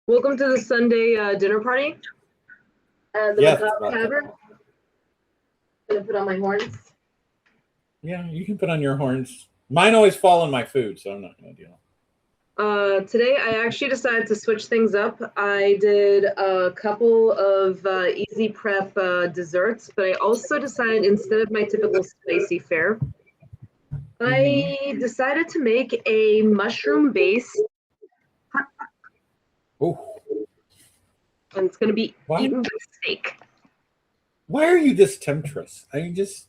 Welcome to the Sunday dinner party at the Yes. Macabre Tavern. I'm gonna put on my horns. Yeah, you can put on your horns. Mine always fall on my food, so I'm not going to deal. Today I actually decided to switch things up. I did a couple of easy prep desserts, but I also decided instead of my typical spicy fare, I decided to make a mushroom-based hot pot, Oh, and it's going to be why? eaten with steak. Why are you this temptress? I mean, just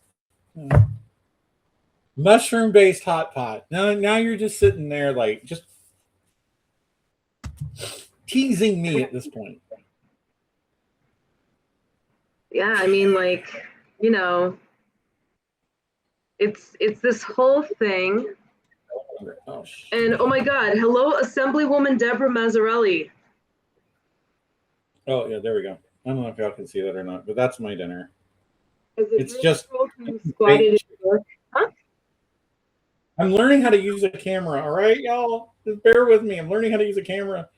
mushroom-based hot pot. Now you're just sitting there, like, just teasing me at this point. Yeah, I mean, like, you know, it's this whole thing. Oh, And oh my God, hello, Assemblywoman Deborah Mazzarelli. oh, yeah, there we go. I don't know if y'all can see that or not, but that's my dinner. As a It's girl just who squatted in New York. Huh? I'm learning how to use a camera. All right, y'all, just bear with me. I'm learning how to use a camera.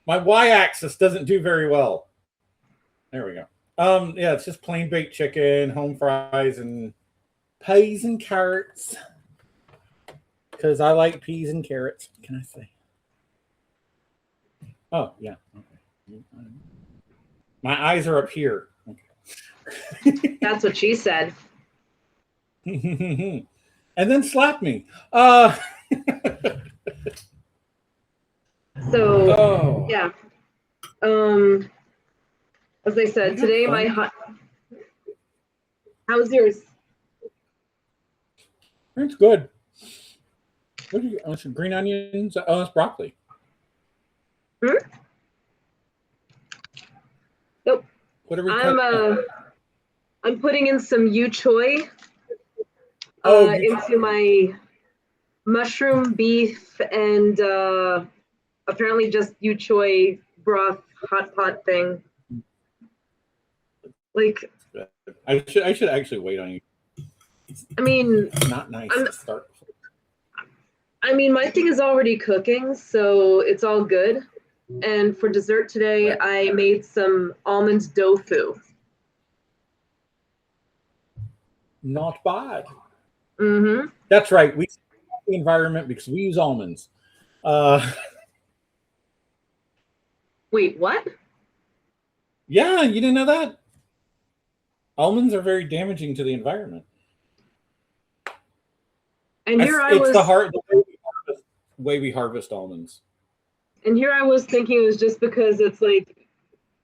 My y-axis doesn't do very well. There we go. Yeah, it's just plain baked chicken, home fries, and peas and carrots. Because I like peas and carrots. What can I say? Oh, yeah. Okay. My eyes are up here. Okay. That's what she said. And then slap me. So yeah. As I said, today my hot. How's yours? It's good. What do you? Oh, some green onions. Oh, it's broccoli. Nope. What are we? I'm putting in some yu choy into my mushroom, beef, and apparently just yu choy broth hot pot thing. Like, I should actually wait on you. I mean, It's not nice to start. I mean, my thing is already cooking, so it's all good. And for dessert today, I made some almond tofu. Not bad. Mm-hmm. That's right. We the environment because we use almonds. Wait, what? Yeah, you didn't know that? Almonds are very damaging to the environment. And here It's the way we harvest almonds. And here I was thinking it was just because it's like,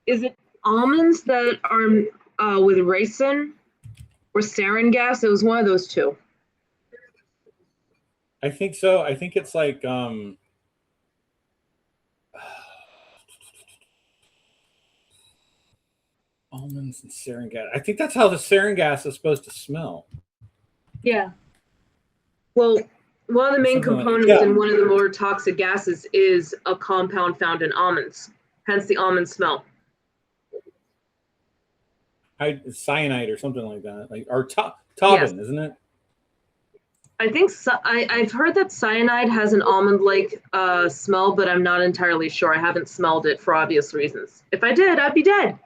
is it almonds that are with raisin or sarin gas? It was one of those two. I think so. I think it's like almonds and sarin gas. I think that's how the sarin gas is supposed to smell. Yeah. Well, one of the main components in one of the more toxic gases is a compound found in almonds, hence the almond smell. Cyanide or something like that, or tauben, isn't it? I think so. I've heard that cyanide has an almond-like smell, but I'm not entirely sure. I haven't smelled it for obvious reasons. If I did, I'd be dead.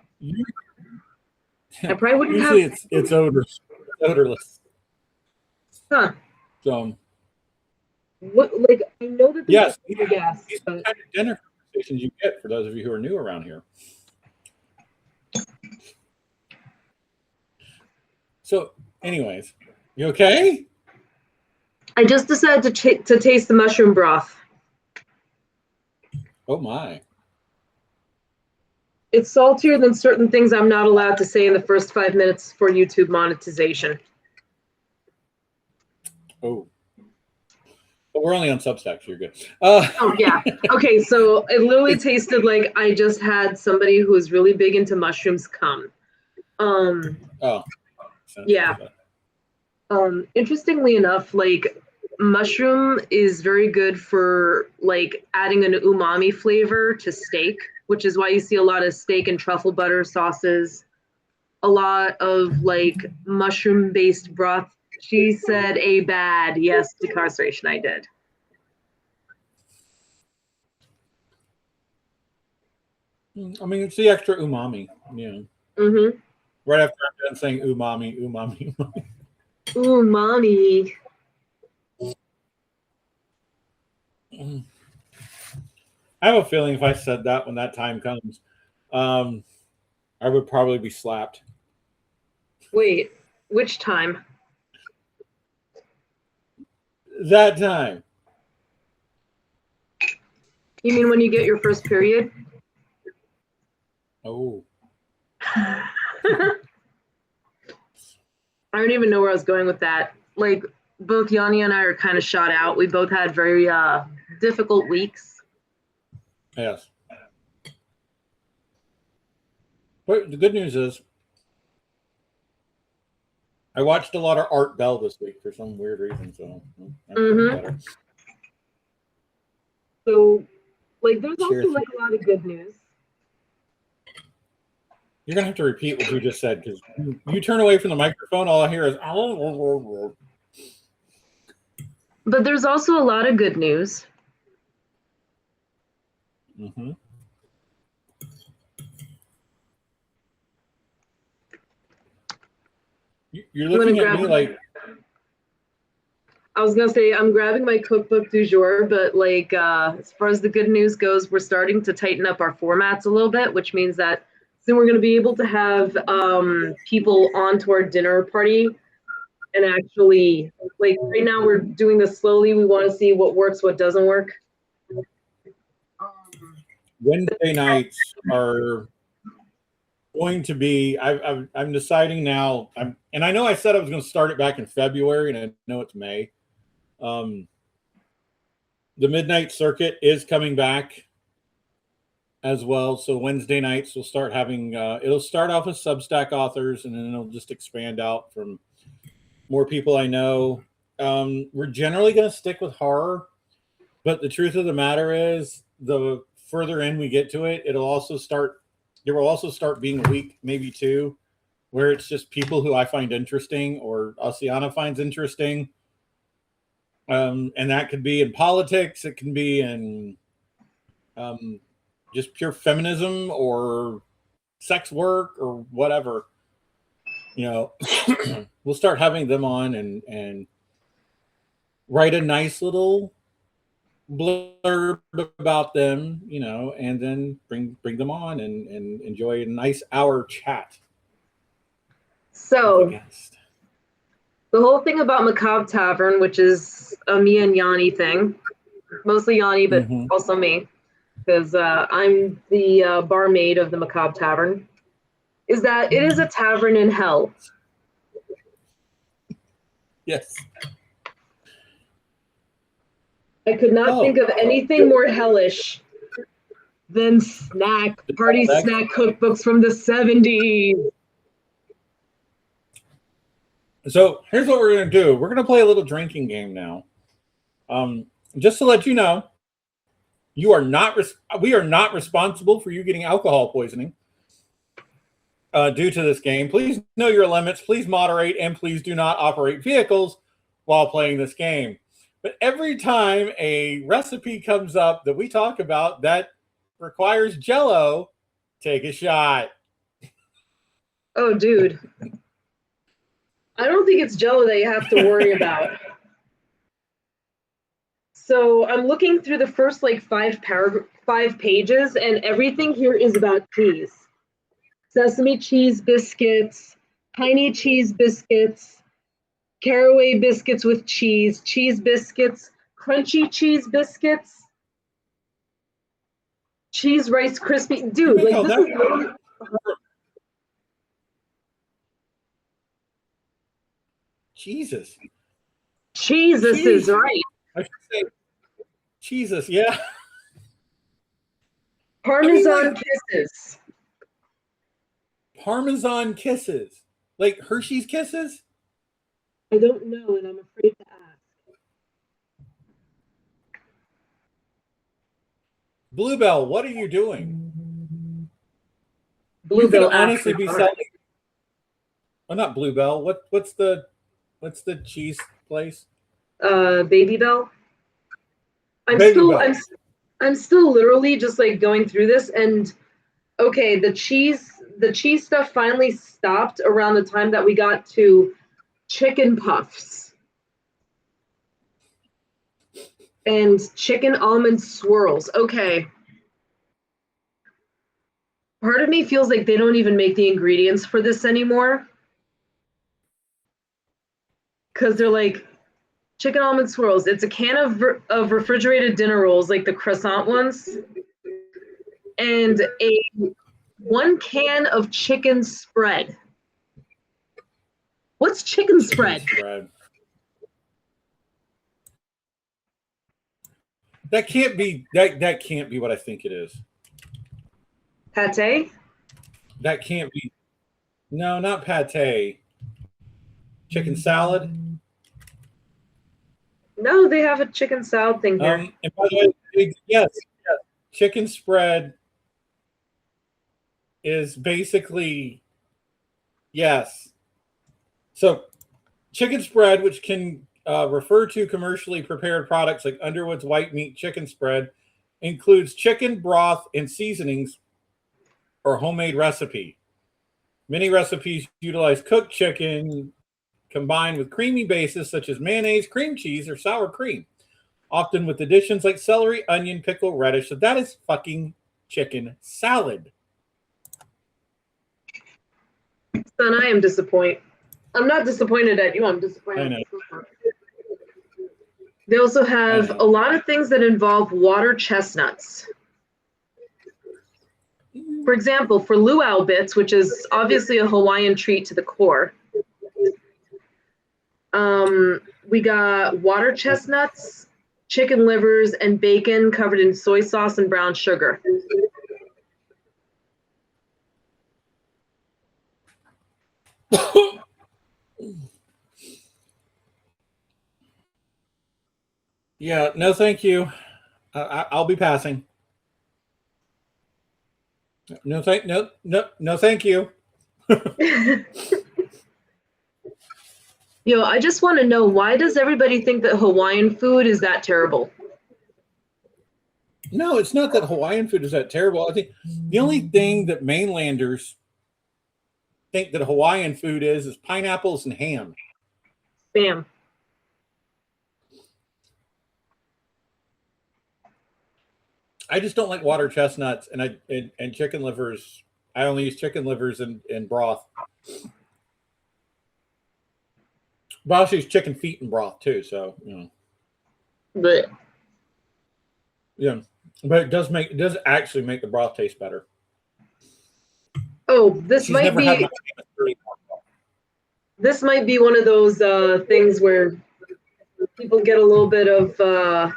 I probably wouldn't Usually have. It's odorless. Huh. So. What, like, I know that Yes, these are gas. These are the kind of dinner conversations you get for those of you who are new around here. So, anyways, you okay? I just decided to taste the mushroom broth. Oh my. It's saltier than certain things I'm not allowed to say in the first 5 minutes for YouTube monetization. Oh. But we're only on Substack, so you're good. Oh, yeah. Okay, so it literally tasted like I just had somebody who is really big into mushrooms come. Yeah. Interestingly enough, like, mushroom is very good for, like, adding an umami flavor to steak, which is why you see a lot of steak and truffle butter sauces, a lot of, like, mushroom-based broth. She said a bad yes, decarceration. I did. I mean, it's the extra umami. Yeah. Mm-hmm. Right after I'm done saying umami, umami, umami. Umami. I have a feeling if I said that when that time comes, I would probably be slapped. Wait, which time? That time. You mean when you get your first period? Oh. I don't even know where I was going with that. Like, both Yanni and I are kind of shot out. We both had very difficult weeks. Yes. But the good news is, I watched a lot of Art Bell this week for some weird reason, so I'm feeling better. So, like, there's Cheers. also like a lot of good news. You're gonna have to repeat what you just said because you turn away from the microphone, all I hear is. But there's also a lot of good news. Mm-hmm. You're looking at me like. I was gonna say I'm grabbing my cookbook du jour, but like as far as the good news goes, we're starting to tighten up our formats a little bit, which means that soon we're gonna be able to have people onto our dinner party and actually, like, right now we're doing this slowly. We want to see what works, what doesn't work. Wednesday nights are going to be. I'm deciding now. And I know I said I was going to start it back in February, and I know it's May. The midnight circuit is coming back as well. So Wednesday nights we'll start having. It'll start off with Substack authors, and then it'll just expand out from more people I know. We're generally going to stick with horror, but the truth of the matter is, the further in we get to it, there will also start being a week, maybe two, where it's just people who I find interesting or Ossiana finds interesting. And that could be in politics, it can be in just pure feminism or sex work or whatever. We'll start having them on and write a nice little blurb about them, and then bring them on and enjoy a nice hour chat. So the whole thing about Macabre Tavern, which is a me and Yanni thing, mostly Yanni, but also me, because I'm the barmaid of the Macabre Tavern, is that it is a tavern in hell. Yes. I could not think of anything more hellish than party snack cookbooks from the 70s. So here's what we're going to do. We're going to play a little drinking game now. Just to let you know, we are not responsible for you getting alcohol poisoning due to this game. Please know your limits. Please moderate, and please do not operate vehicles while playing this game. But every time a recipe comes up that we talk about that requires Jell-O, take a shot. Oh, dude. I don't think it's Jell-O that you have to worry about. So I'm looking through the first like 5 pages, and everything here is about cheese. Sesame cheese biscuits, tiny cheese biscuits, caraway biscuits with cheese biscuits, crunchy cheese biscuits, cheese rice crispy. Dude, like this is really... Jesus. Jesus is right. I should say Jesus, yeah. Parmesan kisses. Parmesan kisses. Like Hershey's Kisses? I don't know, and I'm afraid to ask. Bluebell, what are you doing? Bluebell, you could honestly be selling. Oh, not Bluebell. What's the cheese place? Baby Bell. I'm still literally just like going through this, and Okay, the cheese stuff finally stopped around the time that we got to chicken puffs and chicken almond swirls. Okay. Part of me feels like they don't even make the ingredients for this anymore. Because they're like, chicken almond swirls. It's a can of refrigerated dinner rolls, like the croissant ones, and one can of chicken spread. What's chicken spread? That can't be that can't be what I think it is. Pate? That can't be. No, not pate. Chicken salad. No, they have a chicken salad thing here. And by the way, yes, chicken spread is basically yes. So, chicken spread, which can refer to commercially prepared products like Underwood's white meat chicken spread, includes chicken broth and seasonings or homemade recipe. Many recipes utilize cooked chicken combined with creamy bases such as mayonnaise, cream cheese, or sour cream, often with additions like celery, onion, pickle, radish. So that is fucking chicken salad. Son, I am disappointed. I'm not disappointed at you. I'm disappointed. I know. They also have a lot of things that involve water chestnuts. For example, for luau bits, which is obviously a Hawaiian treat to the core, we got water chestnuts, chicken livers, and bacon covered in soy sauce and brown sugar. Yeah, no, thank you. I'll be passing. No, thank you. Yo, I just want to know, why does everybody think that Hawaiian food is that terrible? No, it's not that Hawaiian food is that terrible. I think the only thing that mainlanders think that Hawaiian food is pineapples and ham. Bam. I just don't like water chestnuts and chicken livers. I only use chicken livers and broth. But I also use chicken feet and broth too. So But yeah, but it does actually make the broth taste better. Oh, this might be one of those things where people get a little bit of a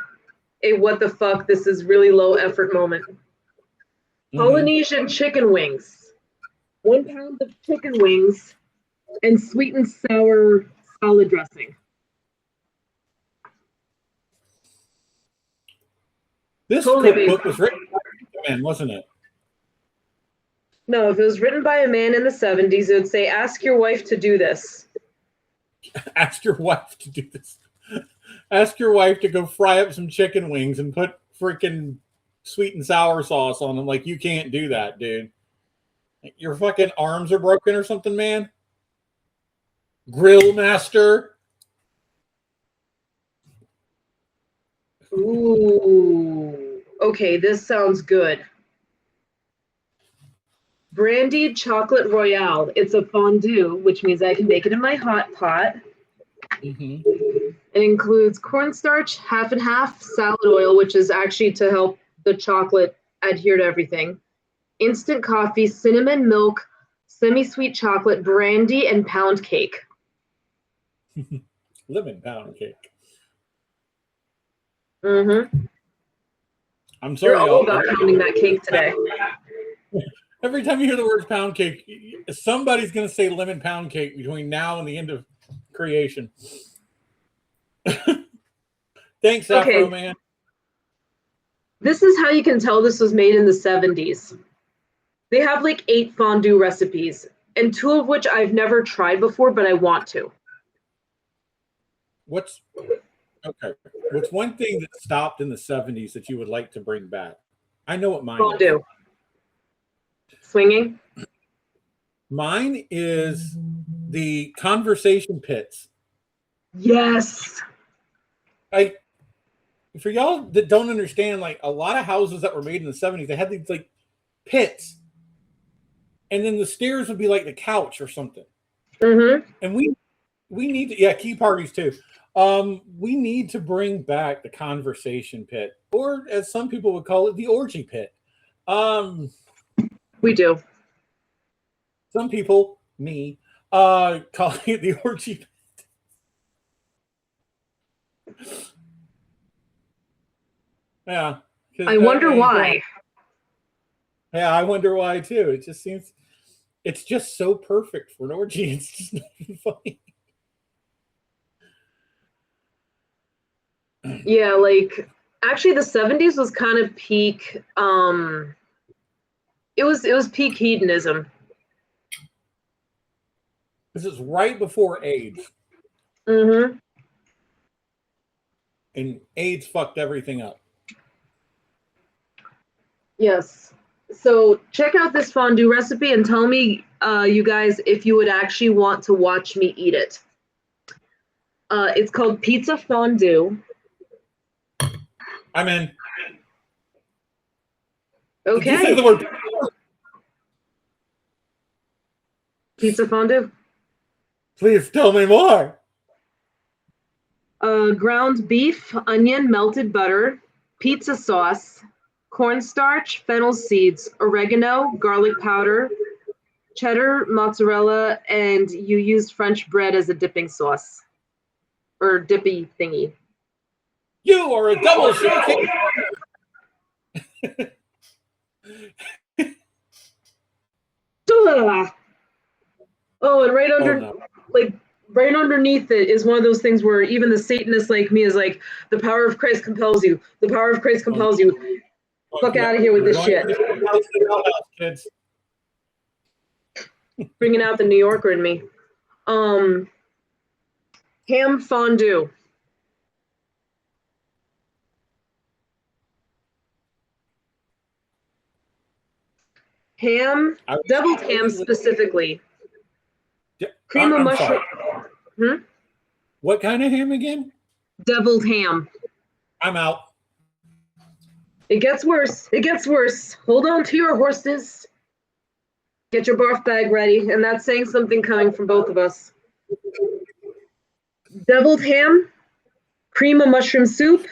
what the fuck, this is really low effort moment. Polynesian chicken wings. 1 pound of chicken wings and sweet and sour salad dressing. This cookbook was written by a man, wasn't it? No, if it was written by a man in the 70s, it would say, ask your wife to do this. Ask your wife to do this. Ask your wife to go fry up some chicken wings and put freaking sweet and sour sauce on them. Like, you can't do that, dude. Your fucking arms are broken or something, man. Grill master. Ooh. Okay, this sounds good. Brandied chocolate royale. It's a fondue, which means I can make it in my hot pot. Mm-hmm. It includes cornstarch, half and half, salad oil, which is actually to help the chocolate adhere to everything, instant coffee, cinnamon, milk, semi-sweet chocolate, brandy, and pound cake. Lemon pound cake. Mm-hmm. I'm sorry, You're all about pounding that cake today. Every time you hear the word pound cake, somebody's going to say lemon pound cake between now and the end of creation. Thanks, Afro Man. This is how you can tell this was made in the 70s. They have like 8 fondue recipes, and 2 of which I've never tried before, but I want to. What's one thing that stopped in the 70s that you would like to bring back? I know what mine is. Fondue. Swinging. Mine is the conversation pits. Yes. Like, for y'all that don't understand, like a lot of houses that were made in the 70s, they had these like pits. And then the stairs would be like the couch or something. Mm-hmm. And we need to, key parties too. We need to bring back the conversation pit, or as some people would call it, the orgy pit. We do. Some people, me, call it the orgy pit. Yeah. I wonder why. Yeah, I wonder why too. It just seems, it's just so perfect for an orgy. It's just not even funny. Yeah, like actually the 70s was kind of peak it was peak hedonism. This is right before AIDS. Mm-hmm. And AIDS fucked everything up. Yes. So check out this fondue recipe and tell me, you guys, if you would actually want to watch me eat it. It's called pizza fondue. I'm in. Okay. Did you say the word Pizza fondue. Please tell me more. Ground beef, onion, melted butter, pizza sauce, cornstarch, fennel seeds, oregano, garlic powder, cheddar, mozzarella, and you used French bread as a dipping sauce or dippy thingy. You are a double showcase. Oh, and right underneath it is one of those things where even the Satanist like me is like, the power of Christ compels you. The power of Christ compels you. Fuck out of here with this shit. Kids. Bringing out the New Yorker in me. Ham fondue. Ham, deviled ham specifically. Cream of mushroom. What kind of ham again? Deviled ham. I'm out. It gets worse. It gets worse. Hold on to your horses. Get your barf bag ready. And that's saying something coming from both of us. Deviled ham, cream of mushroom soup,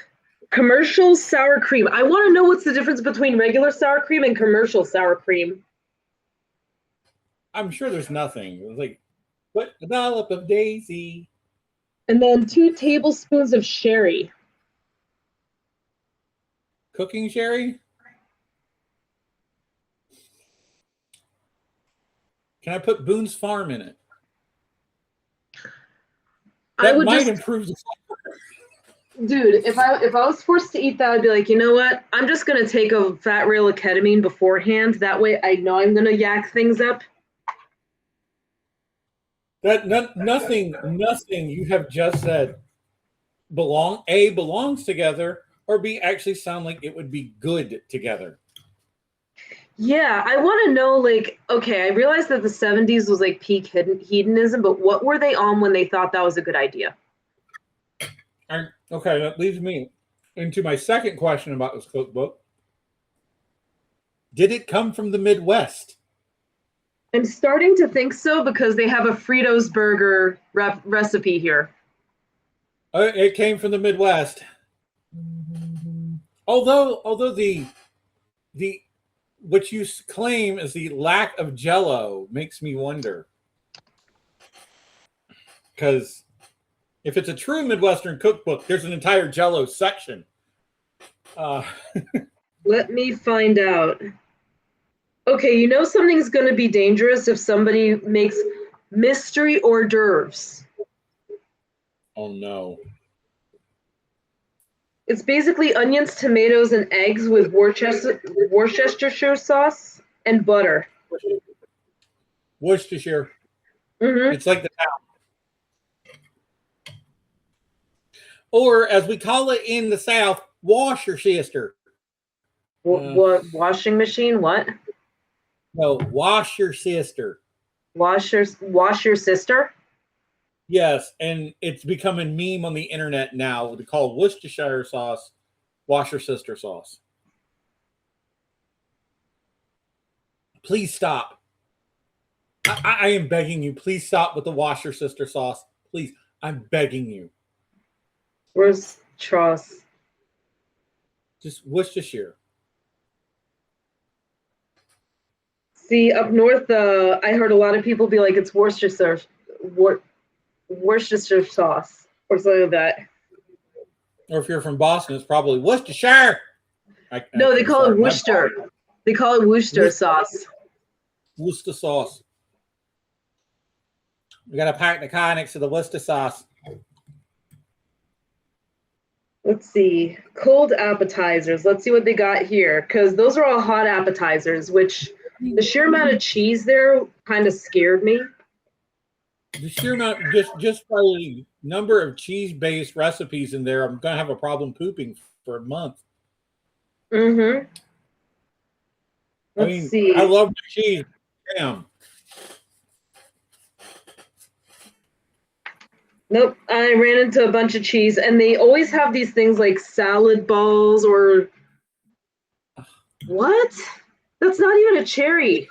commercial sour cream. I want to know what's the difference between regular sour cream and commercial sour cream. I'm sure there's nothing. It was like, what? A dollop of Daisy. And then 2 tablespoons of sherry. Cooking sherry? Can I put Boone's Farm in it? That might improve the flavor. Dude, if I was forced to eat that, I'd be like, you know what? I'm just gonna take a fat rail of ketamine beforehand. That way I know I'm gonna yak things up. Nothing you have just said belongs together, or B, actually sound like it would be good together. Yeah, I want to know, like, okay, I realized that the 70s was like peak hedonism, but what were they on when they thought that was a good idea? Okay, that leads me into my second question about this cookbook. Did it come from the Midwest? I'm starting to think so because they have a Fritos burger recipe here. It came from the Midwest. Although the what you claim is the lack of Jell-O makes me wonder, because if it's a true Midwestern cookbook, there's an entire Jell-O section. Let me find out. Okay, you know something's going to be dangerous if somebody makes mystery hors d'oeuvres. Oh no. It's basically onions, tomatoes, and eggs with Worcestershire sauce and butter. Worcestershire. Mm-hmm. It's like the town. Or as we call it in the South, Worcestershire. What washing machine? What? No, wash your sister. Wash your sister? Yes, and it's become a meme on the internet now. They call Worcestershire sauce wash your sister sauce. Please stop. I am begging you. Please stop with the wash your sister sauce. Please, I'm begging you. Where's Tross? Just Worcestershire. See, up north, I heard a lot of people be like, it's Worcestershire sauce or something like that. Or if you're from Boston, it's probably Worcestershire. No, they call it Worcester. They call it Worcester sauce. Worcester sauce. We got to pack the car next to the Worcester sauce. Let's see. Cold appetizers. Let's see what they got here. Because those are all hot appetizers, which the sheer amount of cheese there kind of scared me. The sheer amount, just by the number of cheese-based recipes in there, I'm going to have a problem pooping for a month. Mm-hmm. Let's see. I love the cheese. Damn. Nope, I ran into a bunch of cheese, and they always have these things like salad balls or what? That's not even a cherry.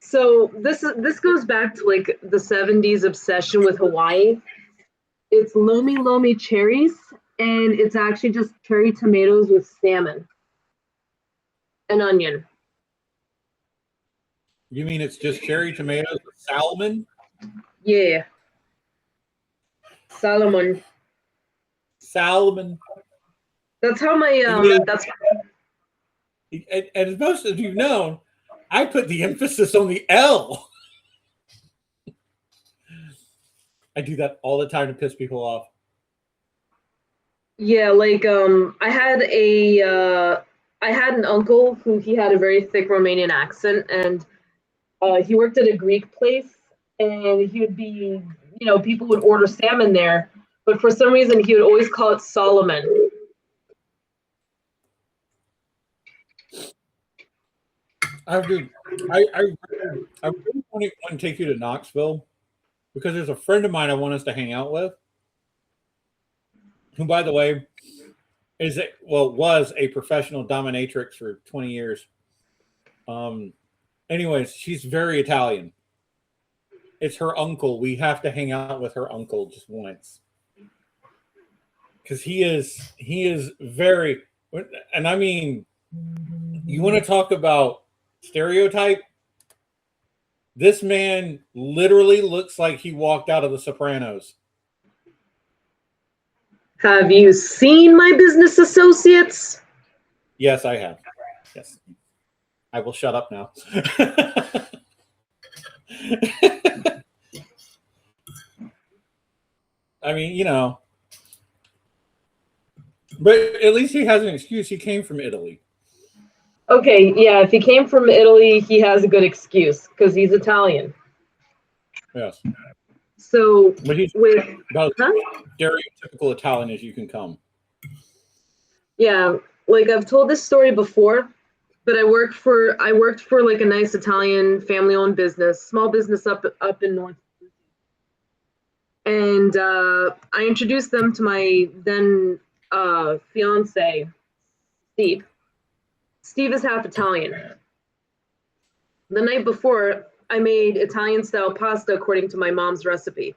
So this goes back to like the 70s obsession with Hawaii. It's lomi cherries, and it's actually just cherry tomatoes with salmon and onion. You mean it's just cherry tomatoes with salmon? Yeah. Salmon. That's how my that's. And as most of you know, I put the emphasis on the L. I do that all the time to piss people off. Yeah, like I had an uncle who he had a very thick Romanian accent, and he worked at a Greek place, and he would be, people would order salmon there, but for some reason he would always call it Solomon. I really want to take you to Knoxville because there's a friend of mine I want us to hang out with, who, by the way, was a professional dominatrix for 20 years. Anyways, she's very Italian. It's her uncle. We have to hang out with her uncle just once. Because he is very, and I mean, you want to talk about stereotype? This man literally looks like he walked out of The Sopranos. Have you seen My Business Associates? Yes, I have. Yes. I will shut up now. I mean, but at least he has an excuse. He came from Italy. Okay, yeah, if he came from Italy, he has a good excuse because he's Italian. Yes. So, but he's about stereotypical Italian as you can come. Yeah, like I've told this story before, but I worked for like a nice Italian family-owned business, small business up in North. And I introduced them to my then fiance, Steve. Steve is half Italian. The night before, I made Italian-style pasta according to my mom's recipe.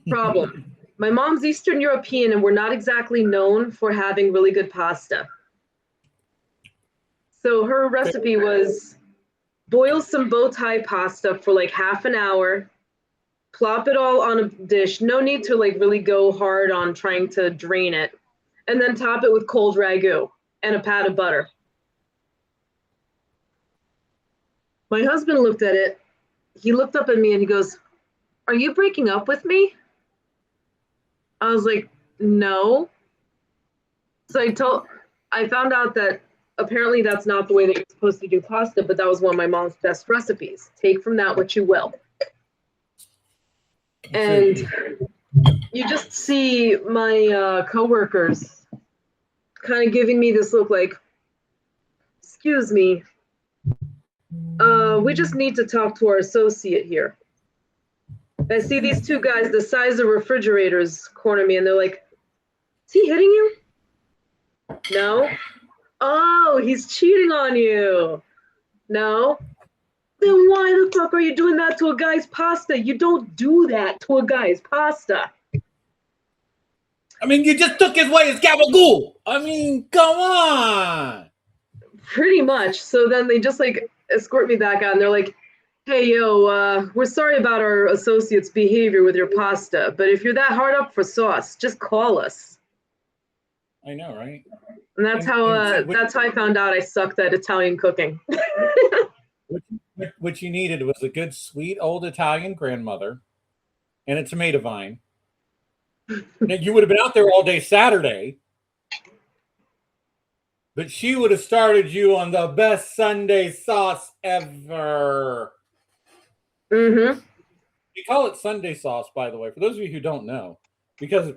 Problem. My mom's Eastern European, and we're not exactly known for having really good pasta. So her recipe was boil some bow tie pasta for like half an hour, plop it all on a dish. No need to like really go hard on trying to drain it. And then top it with cold ragu and a pat of butter. My husband looked at it. He looked up at me and he goes, "Are you breaking up with me?" I was like, "No." So I found out that apparently that's not the way that you're supposed to do pasta, but that was one of my mom's best recipes. Take from that what you will. And you just see my coworkers kind of giving me this look like, "Excuse me, We just need to talk to our associate here. I see these two guys the size of refrigerators corner me, and they're like, is he hitting you? No. Oh, he's cheating on you. No. Then why the fuck are you doing that to a guy's pasta? You don't do that to a guy's pasta. I mean, you just took his way as gabagool. I mean, come on. Pretty much. So then they just like escort me back out, and they're like, hey, yo, we're sorry about our associate's behavior with your pasta, but if you're that hard up for sauce, just call us. I know, right? And that's how I found out I sucked at Italian cooking. What you needed was a good, sweet old Italian grandmother and a tomato vine. Now, you would have been out there all day Saturday, but she would have started you on the best Sunday sauce ever. Mm-hmm. We call it Sunday sauce, by the way, for those of you who don't know, because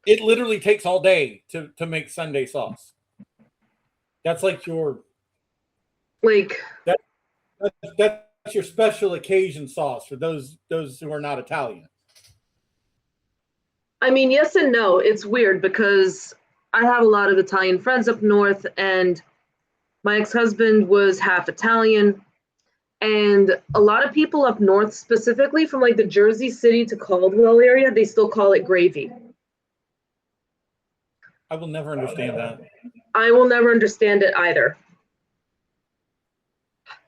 it literally takes all day to make Sunday sauce. That's like your that's your special occasion sauce for those who are not Italian. I mean, yes and no. It's weird because I have a lot of Italian friends up north, and my ex-husband was half Italian. And a lot of people up north, specifically from like the Jersey City to Caldwell area, they still call it gravy. I will never understand that. I will never understand it either.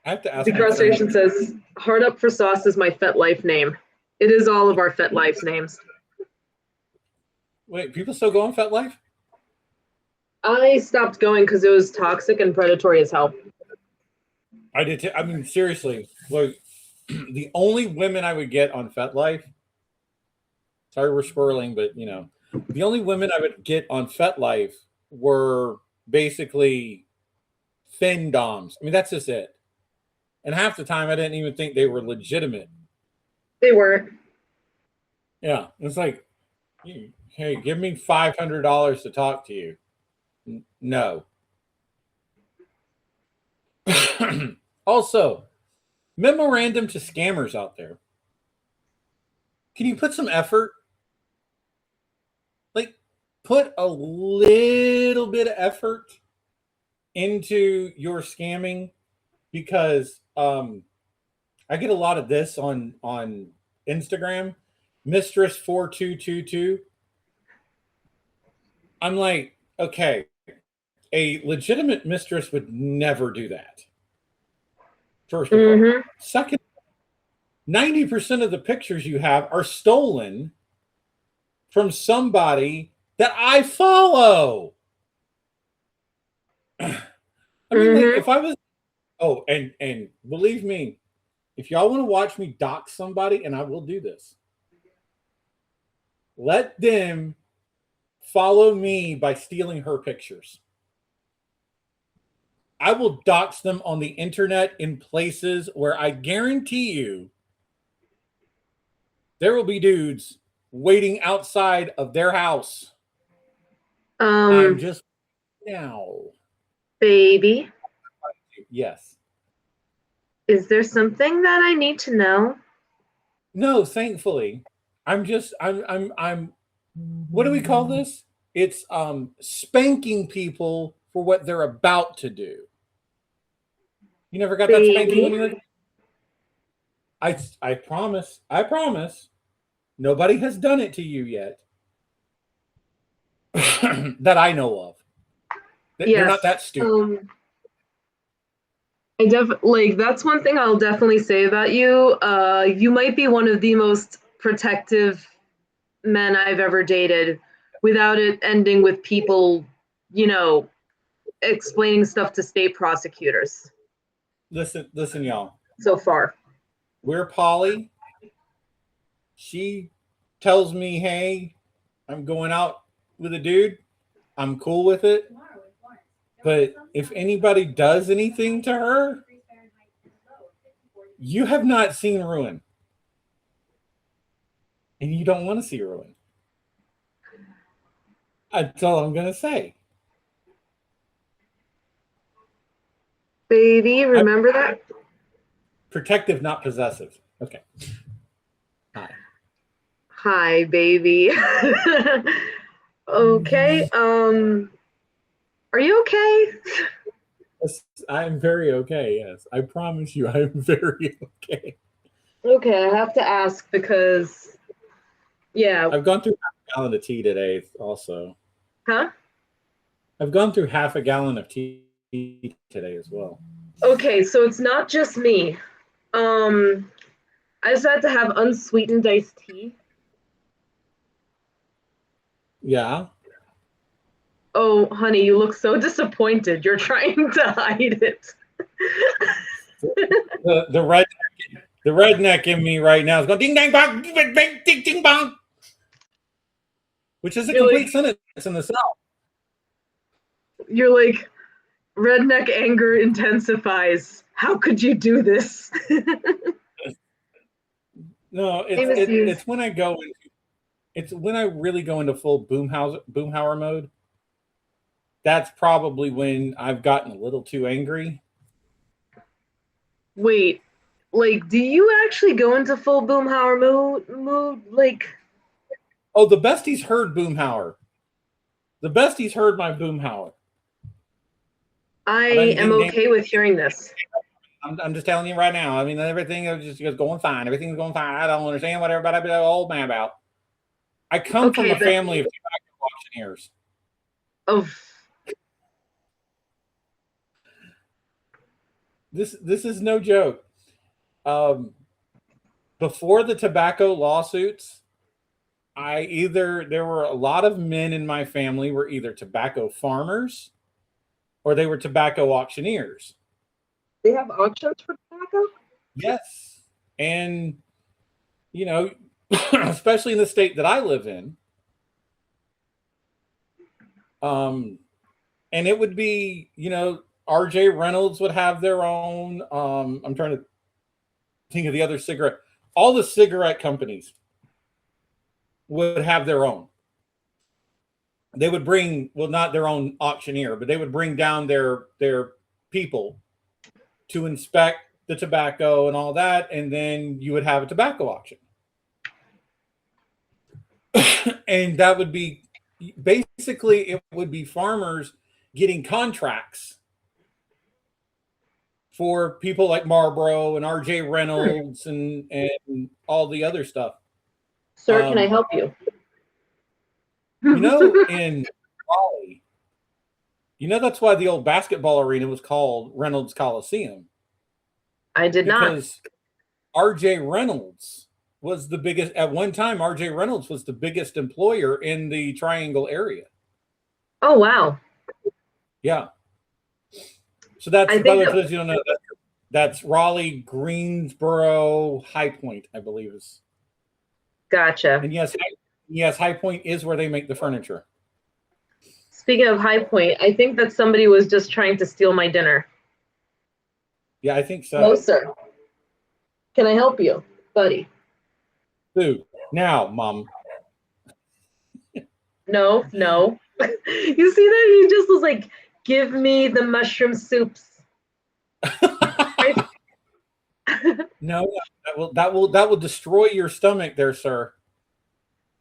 I have to ask. The Degrastation says, hard up for sauce is my FetLife name. It is all of our FetLife's names. Wait, people still go on FetLife? I stopped going because it was toxic and predatory as hell. I did too. I mean, seriously, like the only women I would get on FetLife. Sorry, we're swirling, but you know, the only women I would get on FetLife were basically thin doms. I mean, that's just it. And half the time, I didn't even think they were legitimate. They weren't. Yeah, it's like, hey, give me $500 to talk to you. No. Also, memorandum to scammers out there. Can you put some effort? Like, put a little bit of effort into your scamming, because I get a lot of this on Instagram. Mistress 4222. I'm like, okay, a legitimate mistress would never do that. First of all. Second, 90% of the pictures you have are stolen from somebody that I follow. I mean, like, if I was, and believe me, if y'all want to watch me dox somebody, and I will do this, let them follow me by stealing her pictures. I will dox them on the internet in places where I guarantee you there will be dudes waiting outside of their house. I'm just now. Baby. Yes. Is there something that I need to know? No, thankfully. I'm what do we call this? It's spanking people for what they're about to do. You never got that spanking when you were... I promise. Nobody has done it to you yet. That I know of. You're not that stupid. That's one thing I'll definitely say about you. You might be one of the most protective men I've ever dated, without it ending with people, explaining stuff to state prosecutors. Listen, y'all. So far. We're Polly. She tells me, hey, I'm going out with a dude. I'm cool with it. But if anybody does anything to her, you have not seen ruin. And you don't want to see ruin. That's all I'm going to say. Baby, remember that? Protective, not possessive. Okay. Hi. Hi, baby. Okay. Are you okay? Yes, I'm very okay. Yes, I promise you, I'm very okay. Okay, I have to ask because, yeah. I've gone through half a gallon of tea today. Also, Huh? I've gone through half a gallon of tea today as well. Okay, so it's not just me. I decided to have unsweetened iced tea. Yeah. Oh, honey, you look so disappointed. You're trying to hide it. The redneck in me right now is going ding dang bong, ding ding ding ding bong, which is a You're complete like, sentence in the South. you're like, redneck anger intensifies. How could you do this? No, it's when I go into it's when I really go into full boomhauer mode. That's probably when I've gotten a little too angry. Wait, like, do you actually go into full Boomhauer mood? Like, Oh, the besties heard boomhauer. The besties heard my boomhauer. I am okay with hearing this. I'm just telling you right now. I mean, everything is just going fine. Everything's going fine. I don't understand what everybody old man about. I come from a family of tobacco auctioneers. Oh, This is no joke. Before the tobacco lawsuits, there were a lot of men in my family were either tobacco farmers or they were tobacco auctioneers. they have auctions for tobacco? Yes. And, you know, especially in the state that I live in, and it would be, you know, RJ Reynolds would have their own. I'm trying to think of the other cigarette. All the cigarette companies would have their own. They would bring, well, not their own auctioneer, but they would bring down their people to inspect the tobacco and all that, and then you would have a tobacco auction. And that would be basically, it would be farmers getting contracts for people like Marlboro and RJ Reynolds and all the other stuff. Sir, can I help you? You know, in Raleigh, you know, that's why the old basketball arena was called Reynolds Coliseum. I did not. Because RJ Reynolds was the biggest, at one time, RJ Reynolds was the biggest employer in the Triangle area. Oh, wow. Yeah. So that's, by the way, for those you don't know, that's Raleigh, Greensboro, High Point, I believe is. Gotcha. And yes, High Point is where they make the furniture. Speaking of High Point, I think that somebody was just trying to steal my dinner. Yeah, I think so. No, sir. Can I help you, buddy? Dude, now, Mom. No. You see that? He just was like, give me the mushroom soups. No, that will destroy your stomach there, sir.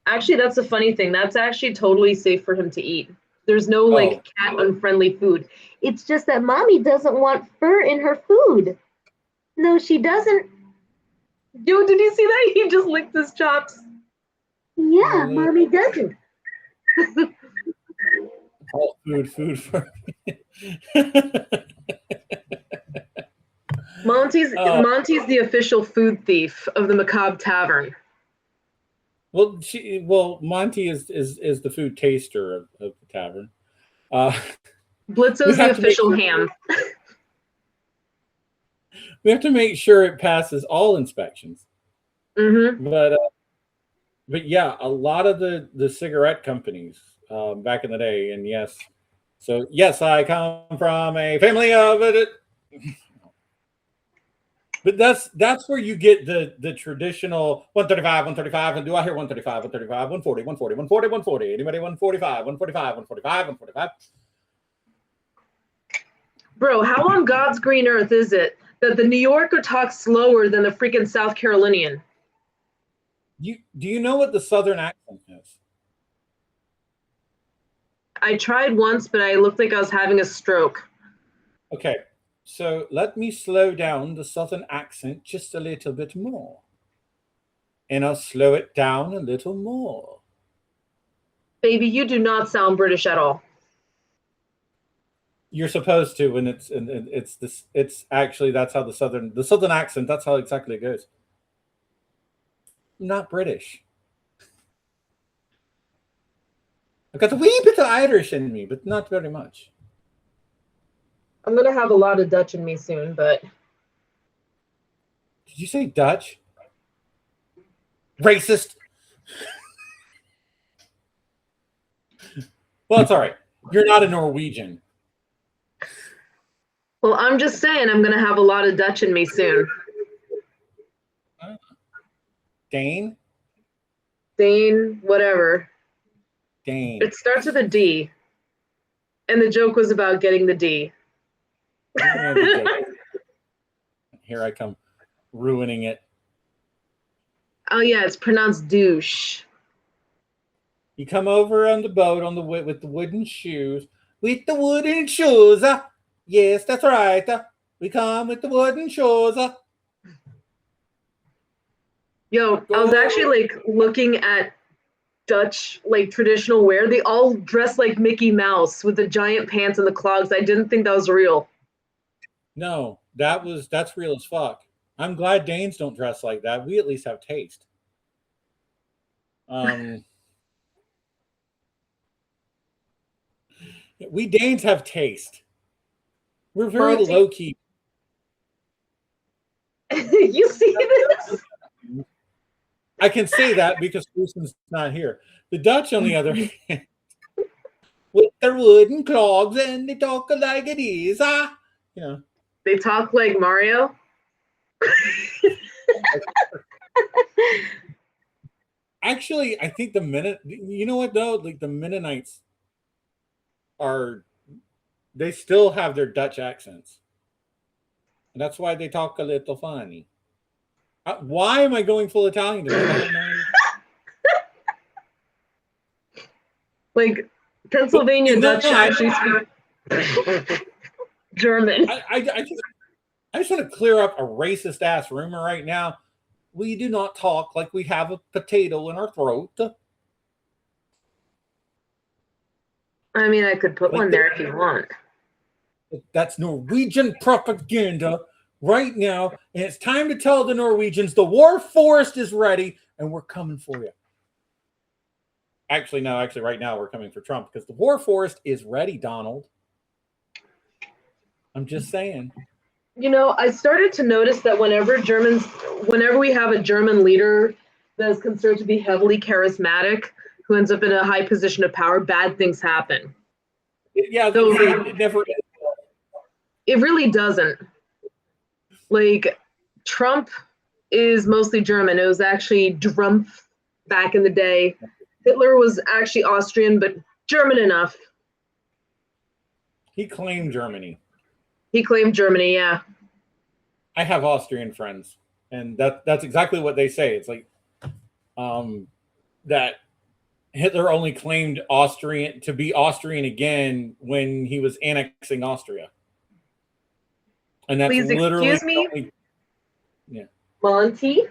Actually, that's a funny thing. That's actually totally safe for him to eat. There's no like cat unfriendly food. It's just that mommy doesn't want fur in her food. No, she doesn't. Yo, did you see that? He just licked his chops. Yeah, mommy doesn't. All food for Monty's the official food thief of the Macabre Tavern. Well, Monty is the food taster of the tavern. Blitzo's the official ham. We have to make sure it passes all inspections. Mm-hmm. But yeah, a lot of the cigarette companies back in the day, and yes, I come from a family of it. But that's where you get the traditional 135, and do I hear 135, 140, 140? Anybody 145, 145? Bro, how on God's green earth is it that the New Yorker talks slower than the freaking South Carolinian? Do you know what the Southern accent is? I tried once, but I looked like I was having a stroke. Okay, so let me slow down the Southern accent just a little bit more. And I'll slow it down a little more. Baby, you do not sound British at all. You're supposed to when it's actually that's how the Southern accent, that's how exactly it goes. I'm not British. I've got a wee bit of Irish in me, but not very much. I'm gonna have a lot of Dutch in me soon, but Did you say Dutch? Racist. Well, it's all right. You're not a Norwegian. well, I'm just saying I'm gonna have a lot of Dutch in me soon. Dane? Dane, whatever. Dane. It starts with a D. And the joke was about getting the D. Here I come, ruining it. Oh yeah, it's pronounced douche. You come over on the boat with the wooden shoes. With the wooden shoes. Yes, that's right. We come with the wooden shoes. Yo, I was actually like looking at Dutch like traditional wear. They all dress like Mickey Mouse with the giant pants and the clogs. I didn't think that was real. No, that's real as fuck. I'm glad Danes don't dress like that. We at least have taste. We Danes have taste. We're very low key. You see this? I can say that because Susan's not here. The Dutch, on the other hand, with their wooden clogs and they talk like it is. You know. They talk like Mario. Actually, I think you know what though? Like the Mennonites they still have their Dutch accents. And that's why they talk a little funny. Why am I going full Italian today? Like Pennsylvania Dutch actually speak German. I just want to clear up a racist ass rumor right now. We do not talk like we have a potato in our throat. I mean, I could put one there if you want. That's Norwegian propaganda right now. And it's time to tell the Norwegians the war forest is ready and we're coming for you. Actually, right now we're coming for Trump because the war forest is ready, Donald. I'm just saying. You know, I started to notice that whenever we have a German leader that is considered to be heavily charismatic, who ends up in a high position of power, bad things happen. Yeah, so, it never. It really doesn't. Like, Trump is mostly German. It was actually Drumpf back in the day. Hitler was actually Austrian, but German enough. He claimed Germany. He claimed Germany, yeah. I have Austrian friends, and that's exactly what they say. It's like that Hitler only claimed Austrian to be Austrian again when he was annexing Austria. And that's Please literally excuse me? Yeah. Monty?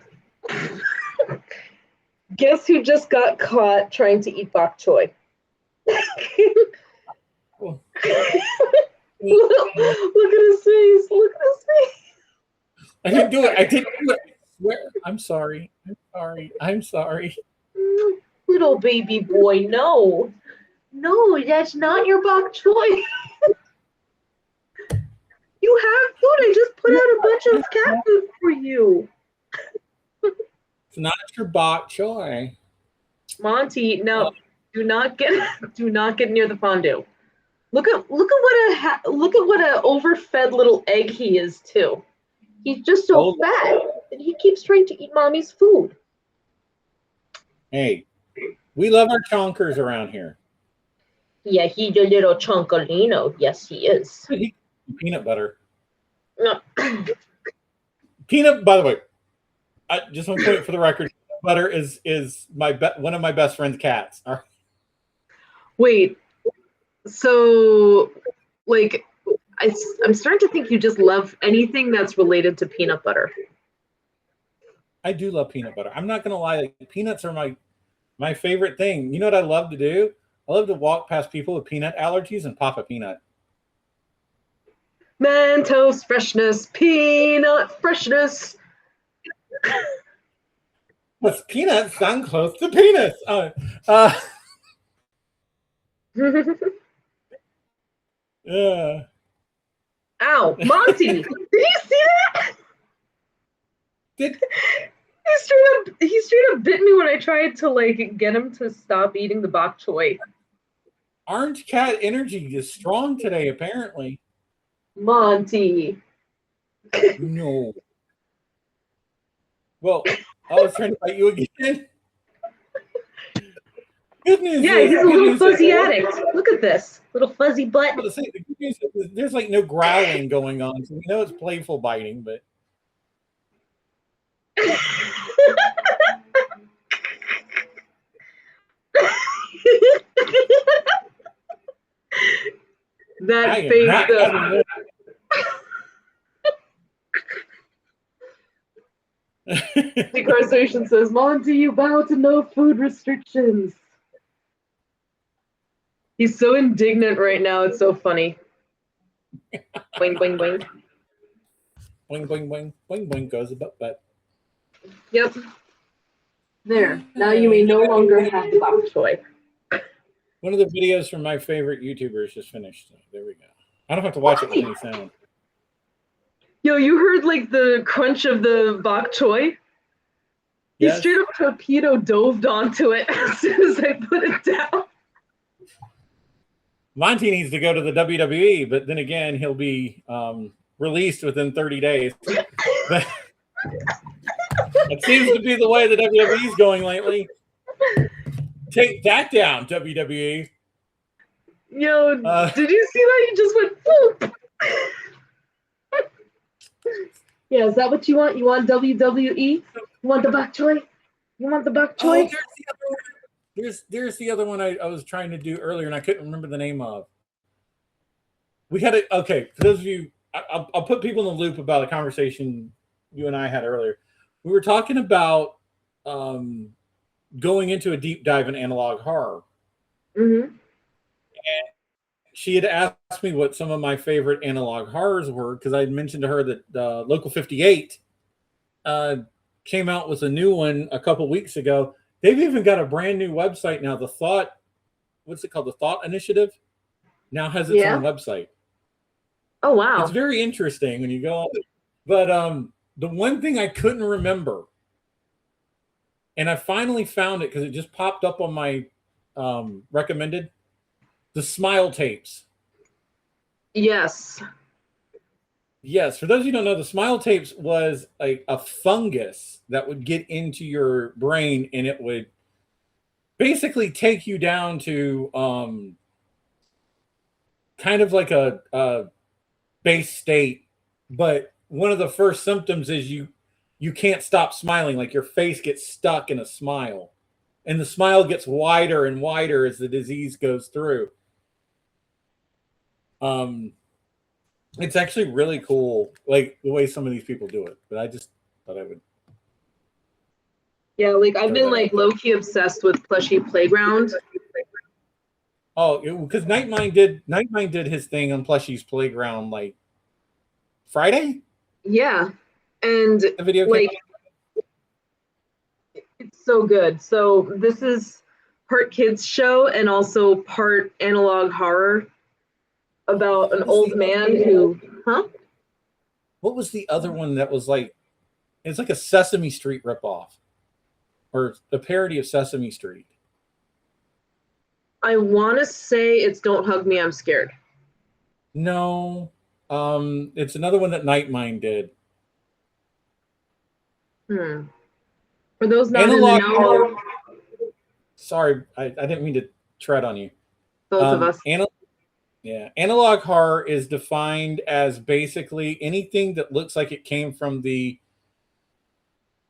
Guess who just got caught trying to eat bok choy? Well, look at his face. Look at his face. I didn't do it. I swear. I'm sorry. I'm sorry. Little baby boy, no. No, that's not your bok choy. You have food. I just put out a bunch of cat food for you. It's not your bok choy. Monty, no. Do not get near the fondue. Look at what a overfed little egg he is too. He's just so fat, and he keeps trying to eat mommy's food. Hey, we love our chonkers around here. Yeah, he's a little chonkolino. Yes, he is. peanut butter. No. By the way, I just want to point for the record, peanut butter is one of my best friend's cats. All right. Wait, so like I'm starting to think you just love anything that's related to peanut butter. I do love peanut butter. I'm not gonna lie, like, peanuts are my favorite thing. You know what I love to do? I love to walk past people with peanut allergies and pop a peanut. Mentos freshness, peanut freshness. What's peanuts sound close to penis? Yeah. Ow, Monty! Did you see that? Did He straight up bit me when I tried to like get him to stop eating the bok choy. Orange Cat energy is strong today, apparently. Monty. No. Well, I was trying to fight you again. Good news Yeah, is, he's a little fuzzy addict. Look at this little fuzzy butt. The good news is there's like no growling going on, so we know it's playful biting, but that face though. Decarsation says, Monty, you bow to no food restrictions. He's so indignant right now. It's so funny. Boing, boing, boing. Boing, boing, boing. Boing, boing goes a butt. Yep. There. Now you may no longer have the bok choy. One of the videos from my favorite YouTubers just finished. So there we go. I don't have to watch it with any sound. Yo, you heard like the crunch of the bok choy? Yes. He straight up torpedo doved onto it as soon as I put it down. Monty needs to go to the WWE, but then again, he'll be released within 30 days. It seems to be the way the WWE is going lately. Take that down, WWE. Yo, did you see that? You just went whoop. Yeah, is that what you want? You want WWE? You want the bok choy? You want the bok choy? Oh, there's the other one I was trying to do earlier, and I couldn't remember the name of. We had a okay. For those of you, I'll put people in the loop about a conversation you and I had earlier. We were talking about going into a deep dive in analog horror. Mm-hmm. And she had asked me what some of my favorite analog horrors were, because I had mentioned to her that Local 58 came out with a new one a couple weeks ago. They've even got a brand new website now. The Thought, what's it called? The Thought Initiative now has its own website. Oh, wow. It's very interesting when you go on. But the one thing I couldn't remember, and I finally found it because it just popped up on my recommended, the smile tapes. Yes. Yes. For those of you who don't know, the smile tapes was a fungus that would get into your brain, and it would basically take you down to kind of like a base state. But one of the first symptoms is you can't stop smiling. Like your face gets stuck in a smile, and the smile gets wider and wider as the disease goes through. It's actually really cool, like the way some of these people do it. But I just thought I would. Yeah, like I've been like low-key obsessed with Plushie Playground. Oh, because Nightmind did his thing on Plushie's Playground like Friday. Yeah, and the video like it's so good. So this is part kids show and also part analog horror about an old man who, What was the other one that was like? It's like a Sesame Street ripoff, or a parody of Sesame Street. I want to say it's Don't Hug Me, I'm Scared. No, it's another one that Nightmind did. For those not analog in the know, sorry, I didn't mean to tread on you. Both of us. Yeah, analog horror is defined as basically anything that looks like it came from the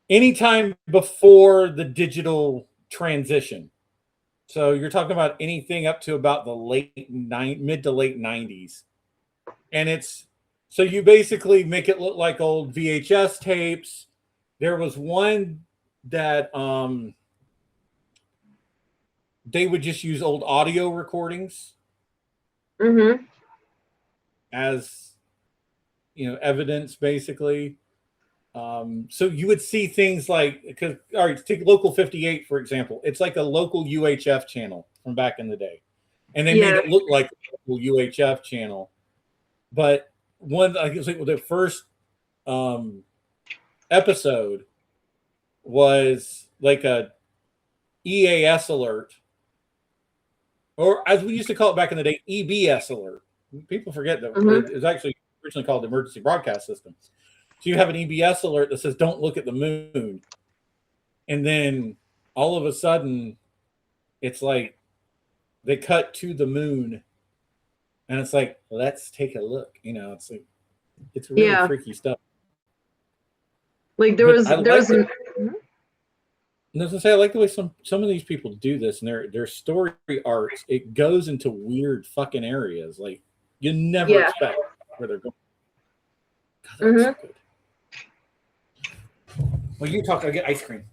anytime before the digital transition. So you're talking about anything up to about the mid to late 90s. And it's so you basically make it look like old VHS tapes. There was one that they would just use old audio recordings as evidence, basically. So you would see things like, because all right, take Local 58 for example. It's like a local UHF channel from back in the day, and they made it look like a local UHF channel. But I guess like the first episode was like a EAS alert, or as we used to call it back in the day, EBS alert. People forget that it was actually originally called the Emergency Broadcast System. So you have an EBS alert that says, don't look at the moon. And then all of a sudden, it's like they cut to the moon. And it's like, let's take a look. It's like, it's really freaky stuff. Like there was. I like the way some of these people do this, and their story arcs, it goes into weird fucking areas. Like you never expect where they're going. God, that's so good. Well, you talk. I get ice cream.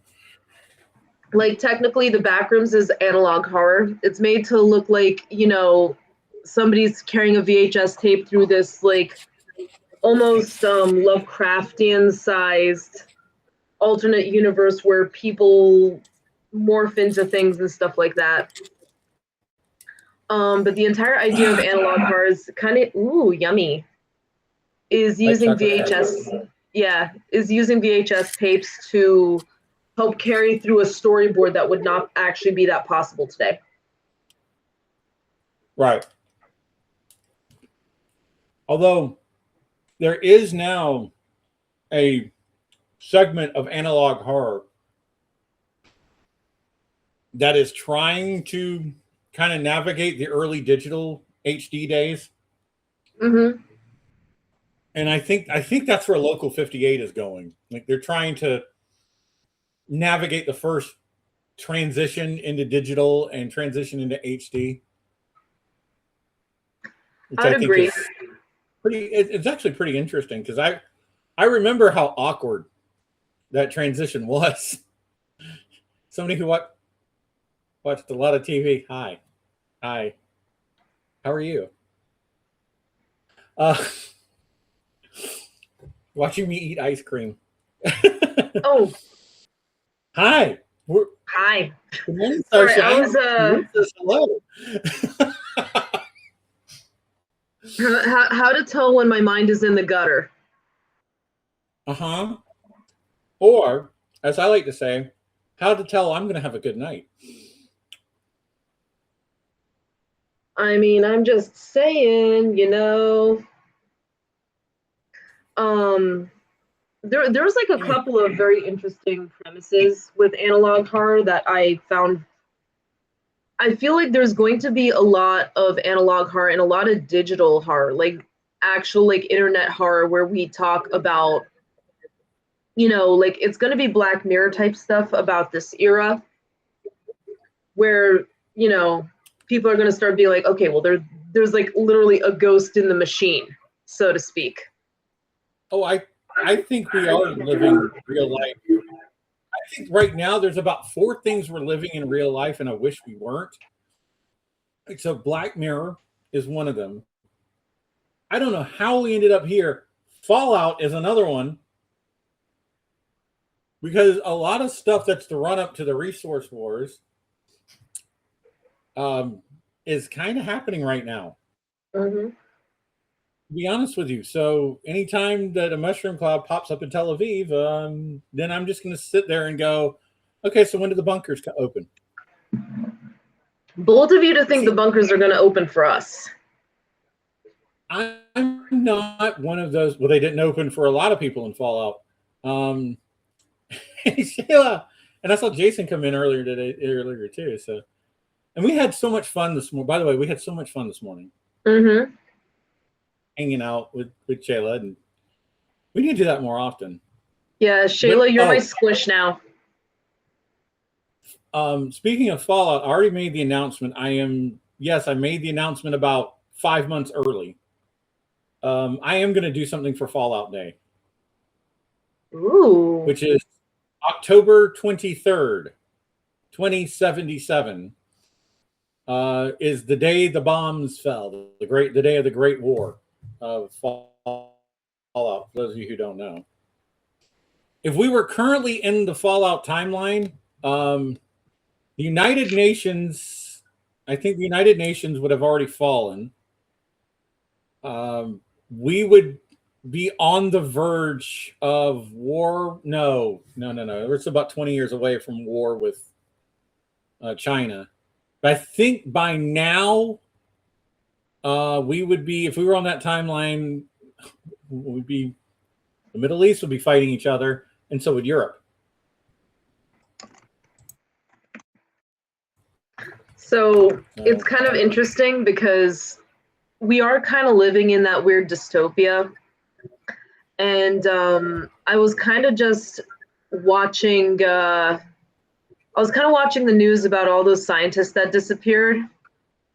Like technically, the Backrooms is analog horror. It's made to look like somebody's carrying a VHS tape through this like almost Lovecraftian sized alternate universe where people morph into things and stuff like that. But the entire idea of analog horror is kind of yummy. Is using VHS. Is using VHS tapes to help carry through a storyboard that would not actually be that possible today. Right. Although there is now a segment of analog horror that is trying to kind of navigate the early digital HD days. And I think that's where Local 58 is going. Like they're trying to navigate the first transition into digital and transition into HD. I'd agree. It's actually pretty interesting because I remember how awkward that transition was. Somebody who watched a lot of TV. Hi. How are you? Watching me eat ice cream. Oh. Hi. Hi. Sorry, I was hello. How to tell when my mind is in the gutter. Or, as I like to say, how to tell I'm going to have a good night. I mean, I'm just saying, there was like a couple of very interesting premises with analog horror that I found. I feel like there's going to be a lot of analog horror and a lot of digital horror, like actual like internet horror where we talk about, like it's going to be Black Mirror type stuff about this era where, people are going to start being like, okay, well, there's like literally a ghost in the machine, so to speak. Oh, I think we are living real life. I think right now there's about 4 things we're living in real life, and I wish we weren't. So Black Mirror is one of them. I don't know how we ended up here. Fallout is another one. Because a lot of stuff that's the run up to the resource wars is kind of happening right now. To be honest with you. So anytime that a mushroom cloud pops up in Tel Aviv, then I'm just going to sit there and go, okay, so when do the bunkers open? Bold of you to think the bunkers are going to open for us. I'm not one of those. Well, they didn't open for a lot of people in Fallout. Sheila, and I saw Jason come in earlier too. So, and we had so much fun this morning. By the way, we had so much fun this morning. Mm-hmm. hanging out with Shayla, and we need to do that more often. Yeah, Shayla, you're my squish now. Speaking of Fallout, I already made the announcement. I made the announcement about 5 months early. I am going to do something for Fallout Day. Ooh. Which is October 23rd, 2077. Is the day the bombs fell, the day of the Great War of Fallout. For those of you who don't know, if we were currently in the Fallout timeline, the United Nations, I think the United Nations would have already fallen. We would be on the verge of war. No. It's about 20 years away from war with China. But I think by now, we would be, if we were on that timeline, the Middle East would be fighting each other, and so would Europe. So it's kind of interesting because we are kind of living in that weird dystopia. And I was kind of just watching, the news about all those scientists that disappeared.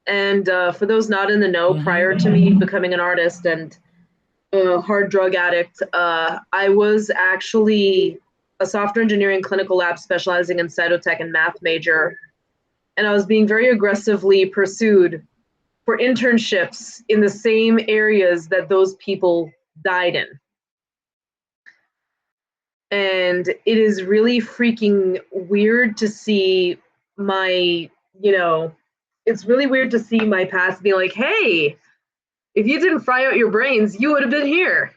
And for those not in the know, prior to me becoming an artist and a hard drug addict, I was actually a software engineering clinical lab specializing in cytotech and math major. And I was being very aggressively pursued for internships in the same areas that those people died in. And it is really freaking weird to see it's really weird to see my past be like, hey, if you didn't fry out your brains, you would have been here.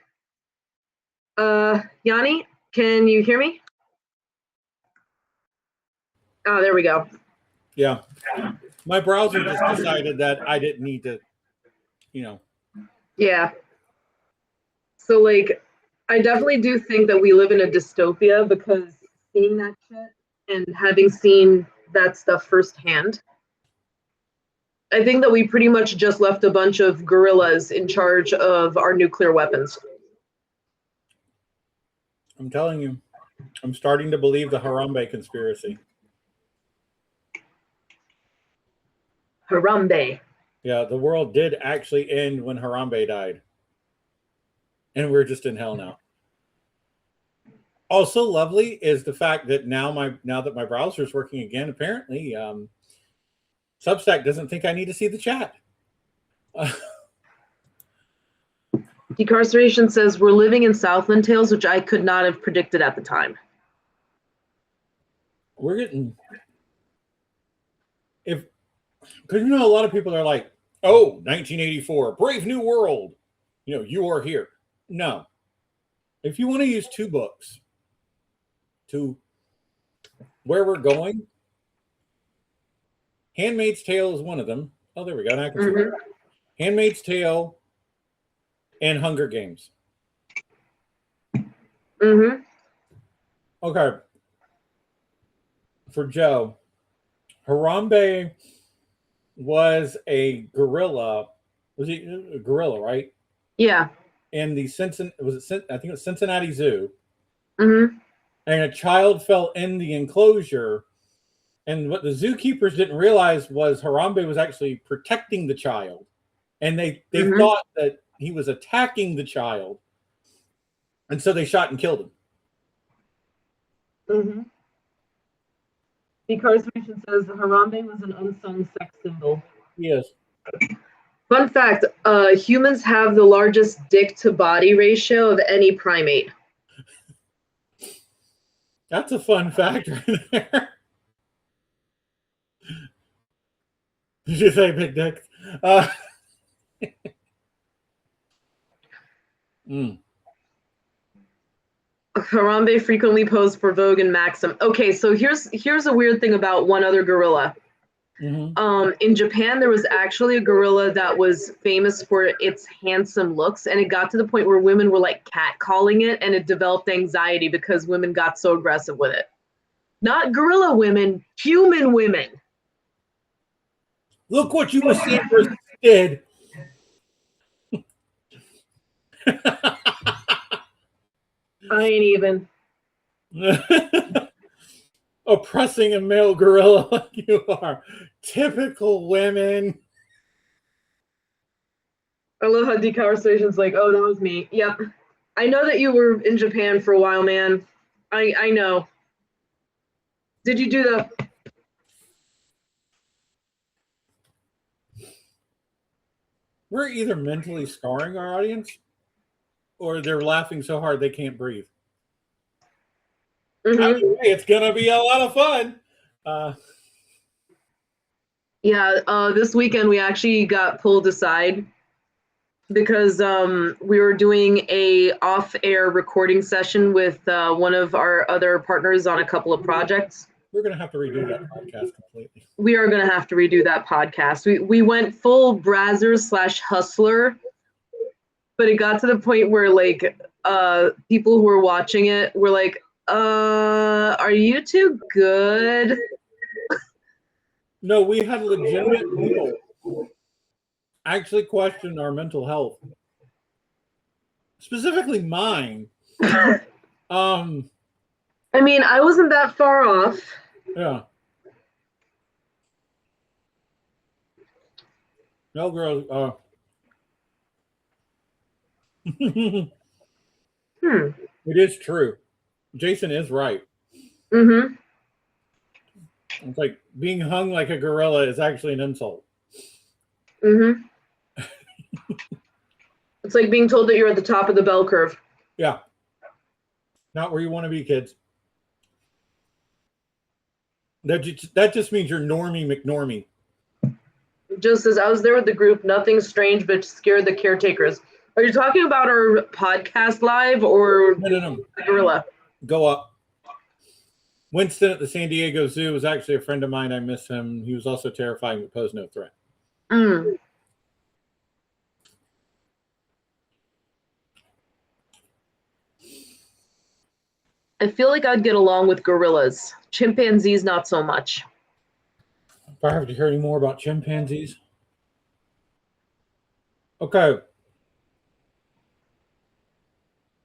Yanni, can you hear me? Oh, there we go. Yeah. My browser just decided that I didn't need to, Yeah. So, I definitely do think that we live in a dystopia because seeing that shit and having seen that stuff firsthand, I think that we pretty much just left a bunch of guerrillas in charge of our nuclear weapons. I'm telling you, I'm starting to believe the Harambe conspiracy. Harambe. Yeah, the world did actually end when Harambe died. And we're just in hell now. Also lovely is the fact that now that my browser is working again, apparently Substack doesn't think I need to see the chat. Decarceration says we're living in Southland Tales, which I could not have predicted at the time. We're getting, because a lot of people are like, oh, 1984, Brave New World, you are here. No. If you want to use two books to where we're going, Handmaid's Tale is one of them. Oh, there we go. Now I can see that. Handmaid's Tale and Hunger Games. Mm-hmm. Okay. For Joe, Harambe was a gorilla. Was he a gorilla, right? Yeah. In the I think it was Cincinnati Zoo. Mm-hmm. And a child fell in the enclosure. And what the zookeepers didn't realize was Harambe was actually protecting the child. And they thought that he was attacking the child. And so they shot and killed him. Mm-hmm. Decarceration says Harambe was an unsung sex symbol. Yes. Fun fact, humans have the largest dick-to-body ratio of any primate. That's a fun fact right there. Did you say big dick? Harambe frequently posed for Vogue and Maxim. Okay, so here's a weird thing about one other gorilla. Mm-hmm. In Japan, there was actually a gorilla that was famous for its handsome looks, and it got to the point where women were like catcalling it, and it developed anxiety because women got so aggressive with it. Not gorilla women, human women. Look what you did. I ain't even. Oppressing a male gorilla like you are. Typical women. I love how deconversation's like, oh, that was me. Yep. I know that you were in Japan for a while, man. I know. Did you do the... We're either mentally scarring our audience or they're laughing so hard they can't breathe. Either way, it's going to be a lot of fun. This weekend we actually got pulled aside because we were doing a off-air recording session with one of our other partners on a couple of projects. We're going to have to redo that podcast completely. We are going to have to redo that podcast. We went full Brazzers/Hustler, but it got to the point where like people who were watching it were like, are you too good? No, we had legitimate people actually question our mental health, specifically mine. I mean, I wasn't that far off. Yeah. No, girls. It is true. Jason is right. Mm-hmm. It's like being hung like a gorilla is actually an insult. Mm-hmm. It's like being told that you're at the top of the bell curve. Yeah. Not where you want to be, kids. That just means you're normie McNormie. Just as I was there with the group, nothing strange but scared the caretakers. Are you talking about our podcast live or No. the gorilla? Go up. Winston at the San Diego Zoo was actually a friend of mine. I miss him. He was also terrifying but posed no threat. I feel like I'd get along with gorillas. Chimpanzees, not so much. If I have to hear any more about chimpanzees. Okay.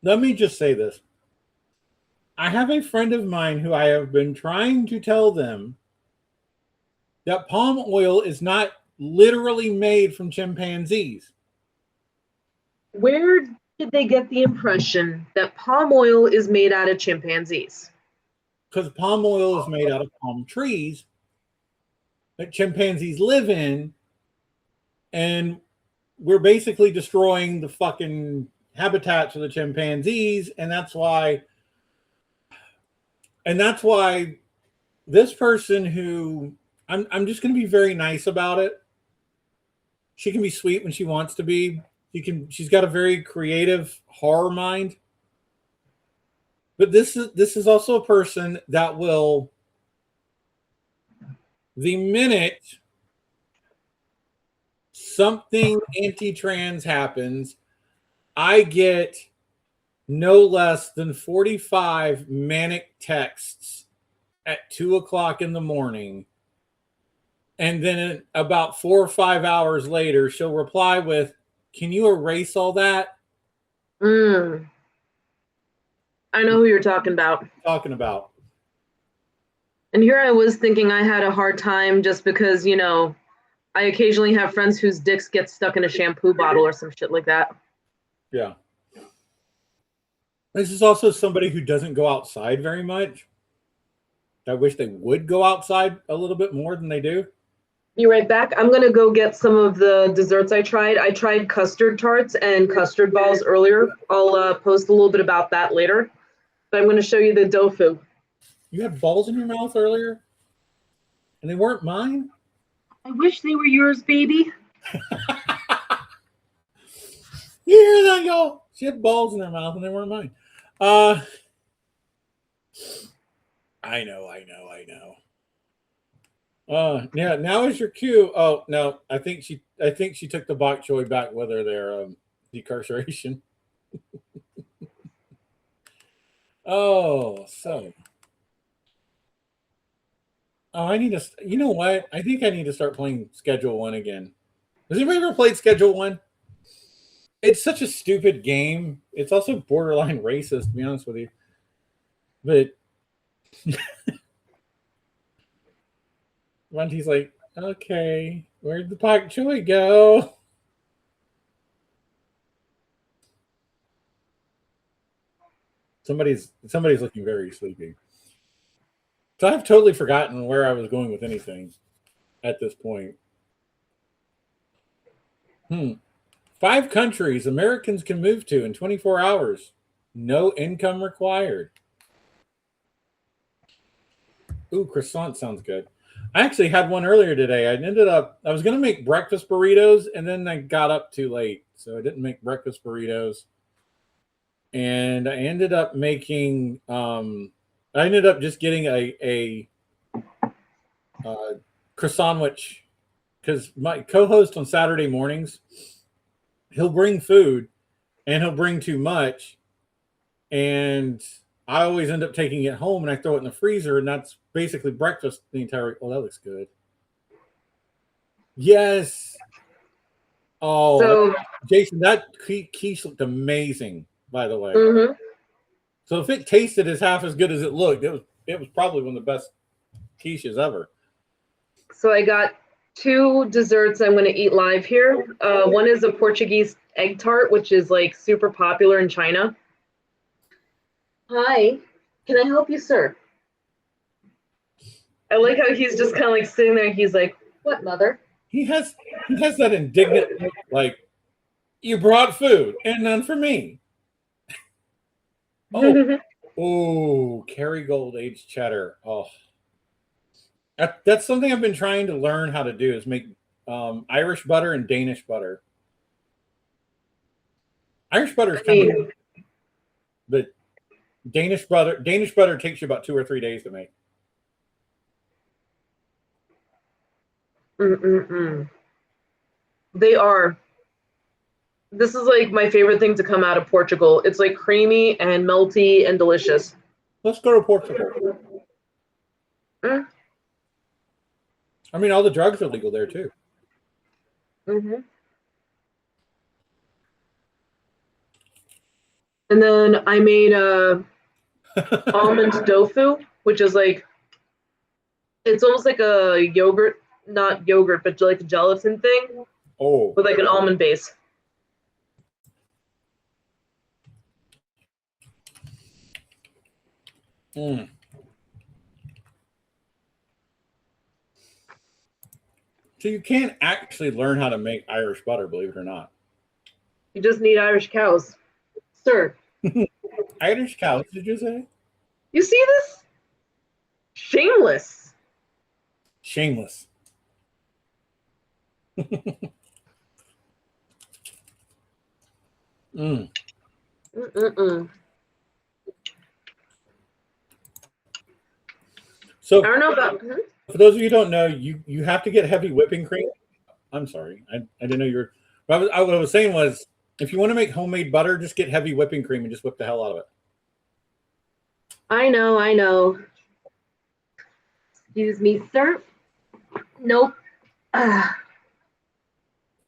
Let me just say this. I have a friend of mine who I have been trying to tell them that palm oil is not literally made from chimpanzees. Where did they get the impression that palm oil is made out of chimpanzees? Because palm oil is made out of palm trees that chimpanzees live in, and we're basically destroying the fucking habitats of the chimpanzees, and that's why this person who I'm just going to be very nice about it. She can be sweet when she wants to be. She's got a very creative horror mind. But this is also a person that will, the minute something anti-trans happens, I get no less than 45 manic texts at 2:00 in the morning. And then about 4 or 5 hours later, she'll reply with, "Can you erase all that?" I know who you're talking about. And here I was thinking I had a hard time just because, you know, I occasionally have friends whose dicks get stuck in a shampoo bottle or some shit like that. Yeah. This is also somebody who doesn't go outside very much. I wish they would go outside a little bit more than they do. You right back? I'm going to go get some of the desserts I tried. I tried custard tarts and custard balls earlier. I'll post a little bit about that later. But I'm going to show you the tofu. You had balls in your mouth earlier? And they weren't mine? I wish they were yours, baby. You hear that, y'all? She had balls in her mouth and they weren't mine. I know. Yeah, now is your cue. Oh no, I think she took the bok choy back with her there, decarceration. I need to, you know what? I think I need to start playing Schedule 1 again. Has anybody ever played Schedule 1? It's such a stupid game. It's also borderline racist, to be honest with you. But Monty's like, okay, where'd the pak choi go? Somebody's looking very sleepy. So I've totally forgotten where I was going with anything at this point. 5 countries Americans can move to in 24 hours. No income required. Ooh, croissant sounds good. I actually had one earlier today. I was going to make breakfast burritos, and then I got up too late. So I didn't make breakfast burritos. And I ended up making, I ended up just getting a croissant, which, because my co-host on Saturday mornings, he'll bring food and he'll bring too much. And I always end up taking it home and I throw it in the freezer, and that's basically breakfast the entire. Oh, that looks good. Yes. Oh, So, Jason, that quiche looked amazing, by the way. mm-hmm. So if it tasted as half as good as it looked, it was probably one of the best quiches ever. So I got 2 desserts I'm going to eat live here. One is a Portuguese egg tart, which is like super popular in China. Hi, can I help you, sir? I like how he's just kind of like sitting there. He's like, "What, mother?" He has that indignant look, like, you brought food and none for me. Oh, Kerrygold aged cheddar. Oh, that's something I've been trying to learn how to do, is make Irish butter and Danish butter. Irish butter is kind of, but Danish butter takes you about 2 or 3 days to make. They are. This is like my favorite thing to come out of Portugal. It's like creamy and melty and delicious. Let's go to Portugal. I mean, all the drugs are legal there too. And then I made almond tofu, which is like, it's almost like a yogurt, not yogurt, but like a gelatin thing. Oh. With like an almond base. So you can't actually learn how to make Irish butter, believe it or not. You just need Irish cows, sir. Irish cows, did you say? You see this? Shameless. Shameless. So I don't know about. For those of you who don't know, you have to get heavy whipping cream. I'm sorry, I didn't know you were. What I was saying was, if you want to make homemade butter, just get heavy whipping cream and just whip the hell out of it. I know. Excuse me, sir. Nope.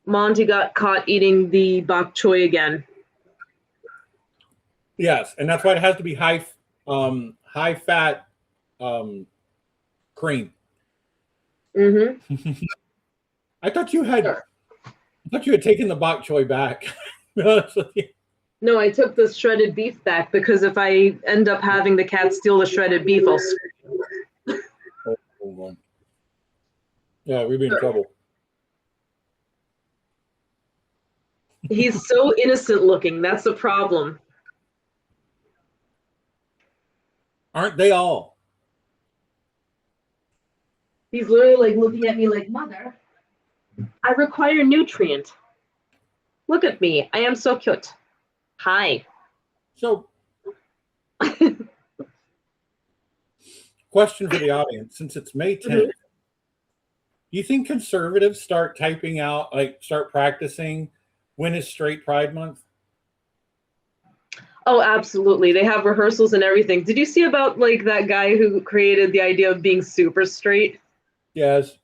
Monty got caught eating the bok choy again. Yes, and that's why it has to be high fat cream. I thought you had taken the bok choy back. No, I took the shredded beef back, because if I end up having the cat steal the shredded beef, I'll scream. Yeah, we'd be in trouble. He's so innocent looking. That's the problem. Aren't they all? He's literally like looking at me like, "Mother, I require nutrient. Look at me. I am so cute. Hi." So, question for the audience, since it's May 10th, do you think conservatives start practicing when is Straight Pride Month? Oh, absolutely. They have rehearsals and everything. Did you see about like that guy who created the idea of being super straight? Yes.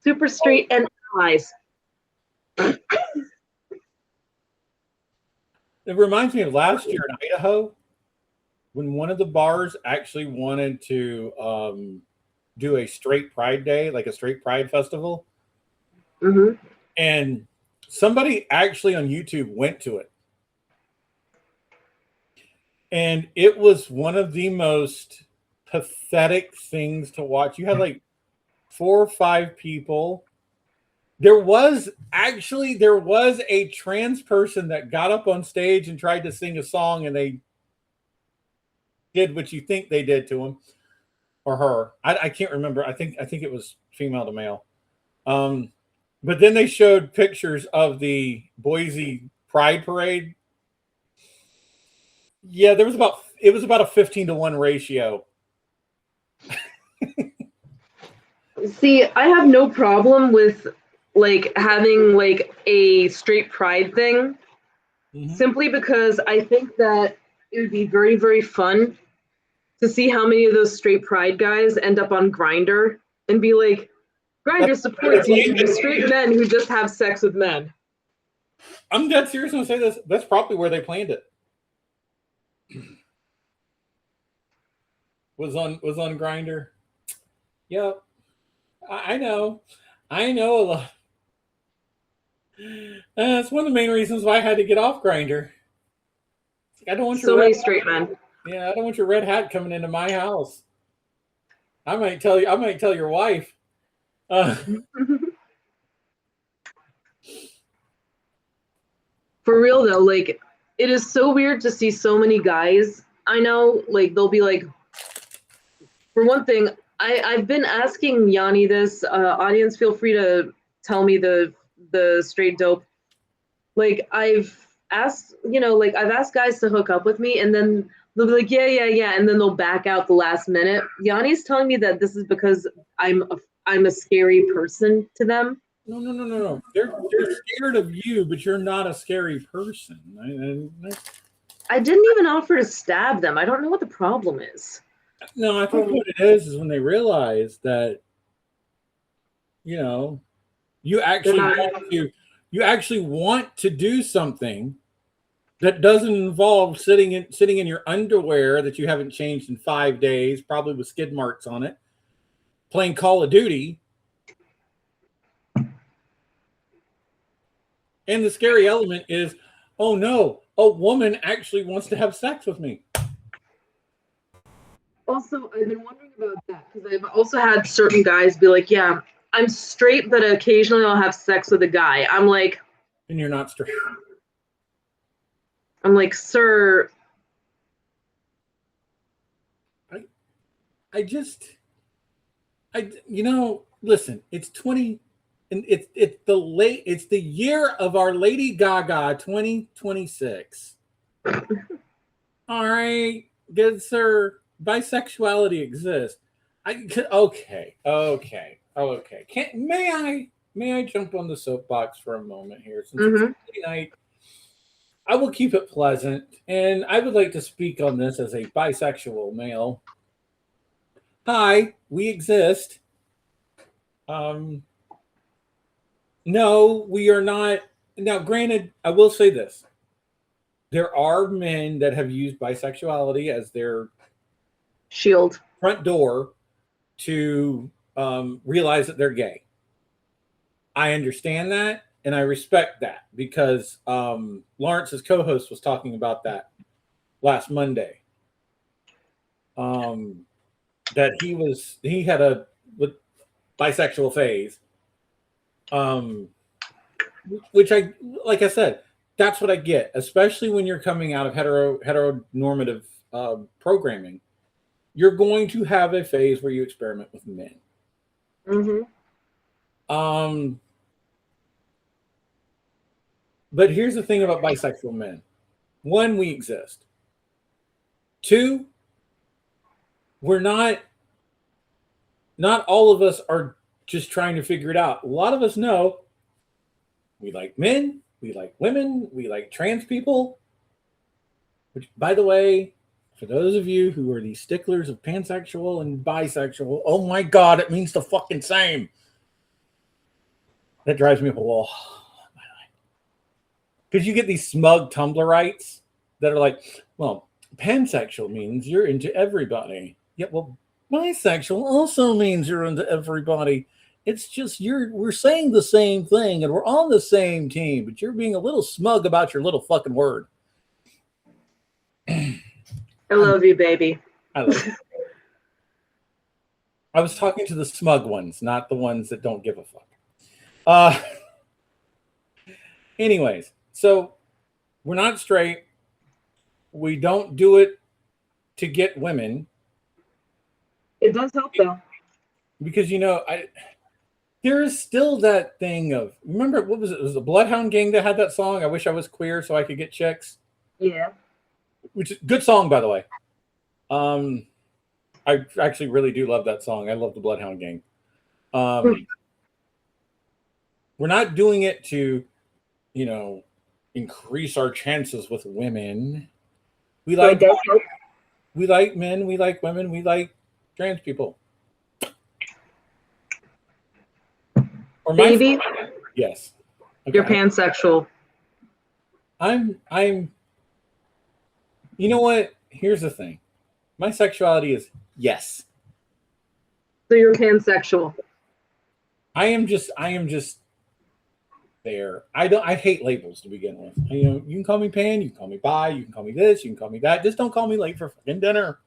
Super straight and allies. It reminds me of last year in Idaho when one of the bars actually wanted to do a straight pride day, like a straight pride festival. Mm-hmm. And somebody actually on YouTube went to it. And it was one of the most pathetic things to watch. You had like 4 or 5 people. There was a trans person that got up on stage and tried to sing a song, and they did what you think they did to him or her. I can't remember. I think it was female to male. But then they showed pictures of the Boise Pride Parade. Yeah, it was about a 15-to-1 ratio. See, I have no problem with like having like a straight pride thing, simply because I think that it would be very, very fun to see how many of those straight pride guys end up on Grindr and be like, Grindr supports you straight men who just have sex with men. I'm dead serious when I say this. That's probably where they planned it. Was on Grindr. Yep. I know a lot. That's one of the main reasons why I had to get off Grindr. I don't want so many straight men. Yeah, I don't want your red hat coming into my house. I might tell your wife. For real though, like it is so weird to see so many guys. I know, like they'll be like, for one thing, I've been asking Yanni this. Audience, feel free to tell me the straight dope. Like I've asked, I've asked guys to hook up with me, and then they'll be like, yeah, and then they'll back out the last minute. Yanni's telling me that this is because I'm a scary person to them. No. They're scared of you, but you're not a scary person. I didn't even offer to stab them. I don't know what the problem is. No, I think what it is when they realize that, you actually want to do something that doesn't involve sitting in your underwear that you haven't changed in 5 days, probably with skid marks on it, playing Call of Duty. And the scary element is, oh no, a woman actually wants to have sex with me. Also, I've been wondering about that because I've also had certain guys be like, yeah, I'm straight, but occasionally I'll have sex with a guy. I'm like... And you're not straight. I'm like, sir... Listen, it's 20... And it's the year of our Lady Gaga 2026. All right, good sir. Bisexuality exists. Okay. May I jump on the soapbox for a moment here? Since it's Friday night, I will keep it pleasant, and I would like to speak on this as a bisexual male. Hi, we exist. No, we are not. Now, granted, I will say this. There are men that have used bisexuality as their shield, front door to realize that they're gay. I understand that, and I respect that because Lawrence's co-host was talking about that last Monday. That he had a bisexual phase. Which like I said, that's what I get, especially when you're coming out of heteronormative programming. You're going to have a phase where you experiment with men. But here's the thing about bisexual men. 1, we exist. 2, we're not all of us are just trying to figure it out. A lot of us know we like men, we like women, we like trans people. Which, by the way, for those of you who are these sticklers of pansexual and bisexual, oh my God, it means the fucking same. That drives me up a wall. because you get these smug Tumblrites that are like, well, pansexual means you're into everybody. Yeah, well, bisexual also means you're into everybody. It's just we're saying the same thing and we're on the same team, but you're being a little smug about your little fucking word. I love you, baby. I love you. I was talking to the smug ones, not the ones that don't give a fuck. Anyways, so we're not straight. We don't do it to get women. It does help though. Because there is still that thing of, remember, what was it? It was the Bloodhound Gang that had that song, I Wish I Was Queer So I Could Get Chicks. Yeah. Which is a good song, by the way. I actually really do love that song. I love the Bloodhound Gang. We're not doing it to, increase our chances with women. We like men, we like women, we like trans people. Or baby, yes. Okay. You're pansexual. I'm you know what? Here's the thing. My sexuality is yes. So you're pansexual. I am just there. I hate labels to begin with. You can call me pan, you can call me bi, you can call me this, you can call me that. Just don't call me late for fucking dinner.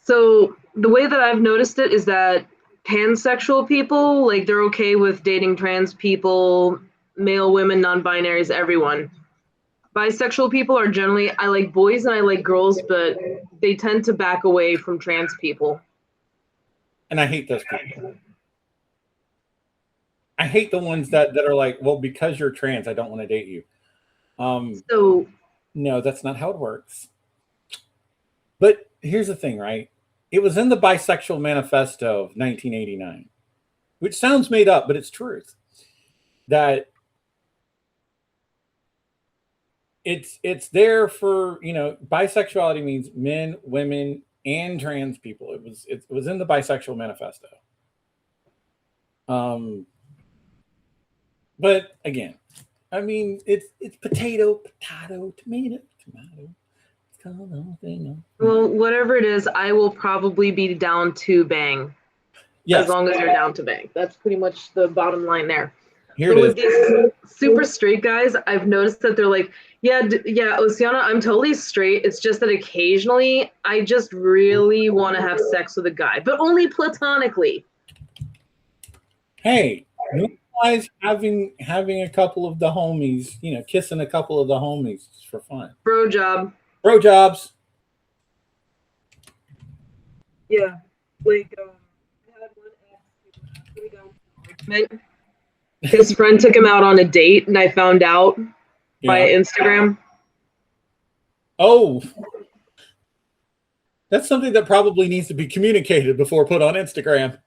So the way that I've noticed it is that pansexual people, like, they're okay with dating trans people, male, women, non-binaries, everyone. Bisexual people are generally, I like boys and I like girls, but they tend to back away from trans people. And I hate those people. I hate the ones that are like, well, because you're trans, I don't want to date you. So no, that's not how it works. But here's the thing, right? It was in the Bisexual Manifesto of 1989, which sounds made up, but it's truth. That it's there for, bisexuality means men, women, and trans people. It was in the Bisexual Manifesto. But again, I mean, it's potato, tomato. Well, whatever it is, I will probably be down to bang. Yes. As long as you're down to bang. That's pretty much the bottom line there. Here so it with is. These super straight guys, I've noticed that they're like, yeah, Ossiana, I'm totally straight. It's just that occasionally I just really want to have sex with a guy, but only platonically. Hey, normalize having a couple of the homies, kissing a couple of the homies for fun. Bro job. Bro jobs. Yeah, like I had one ex. His friend took him out on a date, and I found out via Instagram. Oh, that's something that probably needs to be communicated before put on Instagram.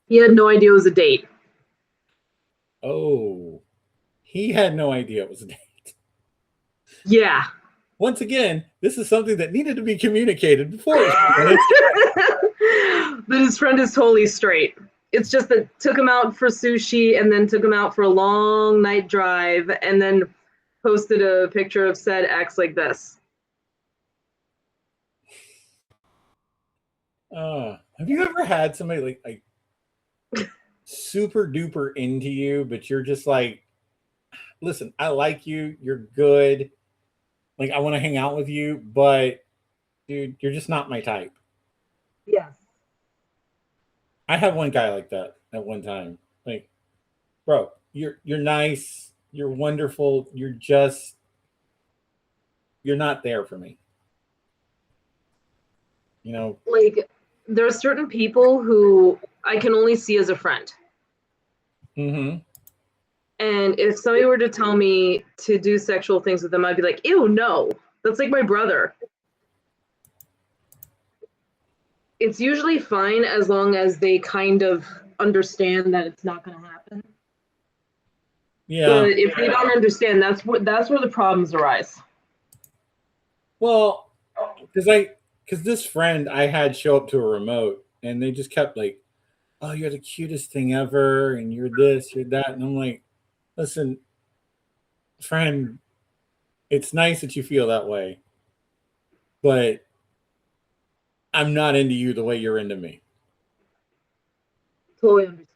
He had no idea it was a date. Oh, he had no idea it was a date. Yeah. Once again, this is something that needed to be communicated before. But his friend is totally straight. It's just that took him out for sushi and then took him out for a long night drive and then posted a picture of said ex like this. Have you ever had somebody like super duper into you, but you're just like, listen, I like you, you're good. Like, I want to hang out with you, but dude, you're just not my type. Yes. I had one guy like that at one time. Like, bro, you're nice, you're wonderful, you're not there for me. Like, there are certain people who I can only see as a friend. Mm-hmm. And if somebody were to tell me to do sexual things with them, I'd be like, ew, no, that's like my brother. It's usually fine as long as they kind of understand that it's not going to happen. Yeah. But if they don't understand, that's where the problems arise. Well, because this friend I had show up to a remote, and they just kept like, oh, you're the cutest thing ever, and you're this, you're that. And I'm like, listen, friend, it's nice that you feel that way, but I'm not into you the way you're into me. Totally understood.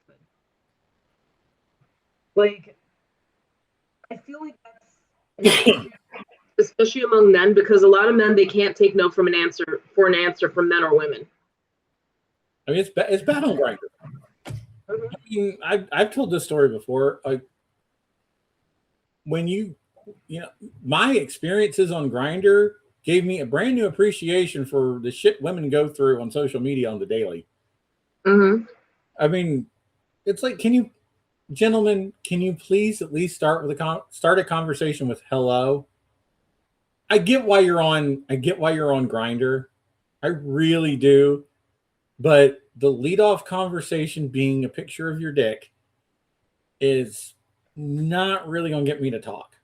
Like, I feel like that's especially among men, because a lot of men, they can't take no from an answer from men or women. I mean, it's bad on Grindr. I mean, I've told this story before. Like, when you know, my experiences on Grindr gave me a brand new appreciation for the shit women go through on social media on the daily. Mm-hmm. I mean, it's like, gentlemen, can you please at least start a conversation with hello? I get why you're on Grindr. I really do. But the lead-off conversation being a picture of your dick is not really gonna get me to talk.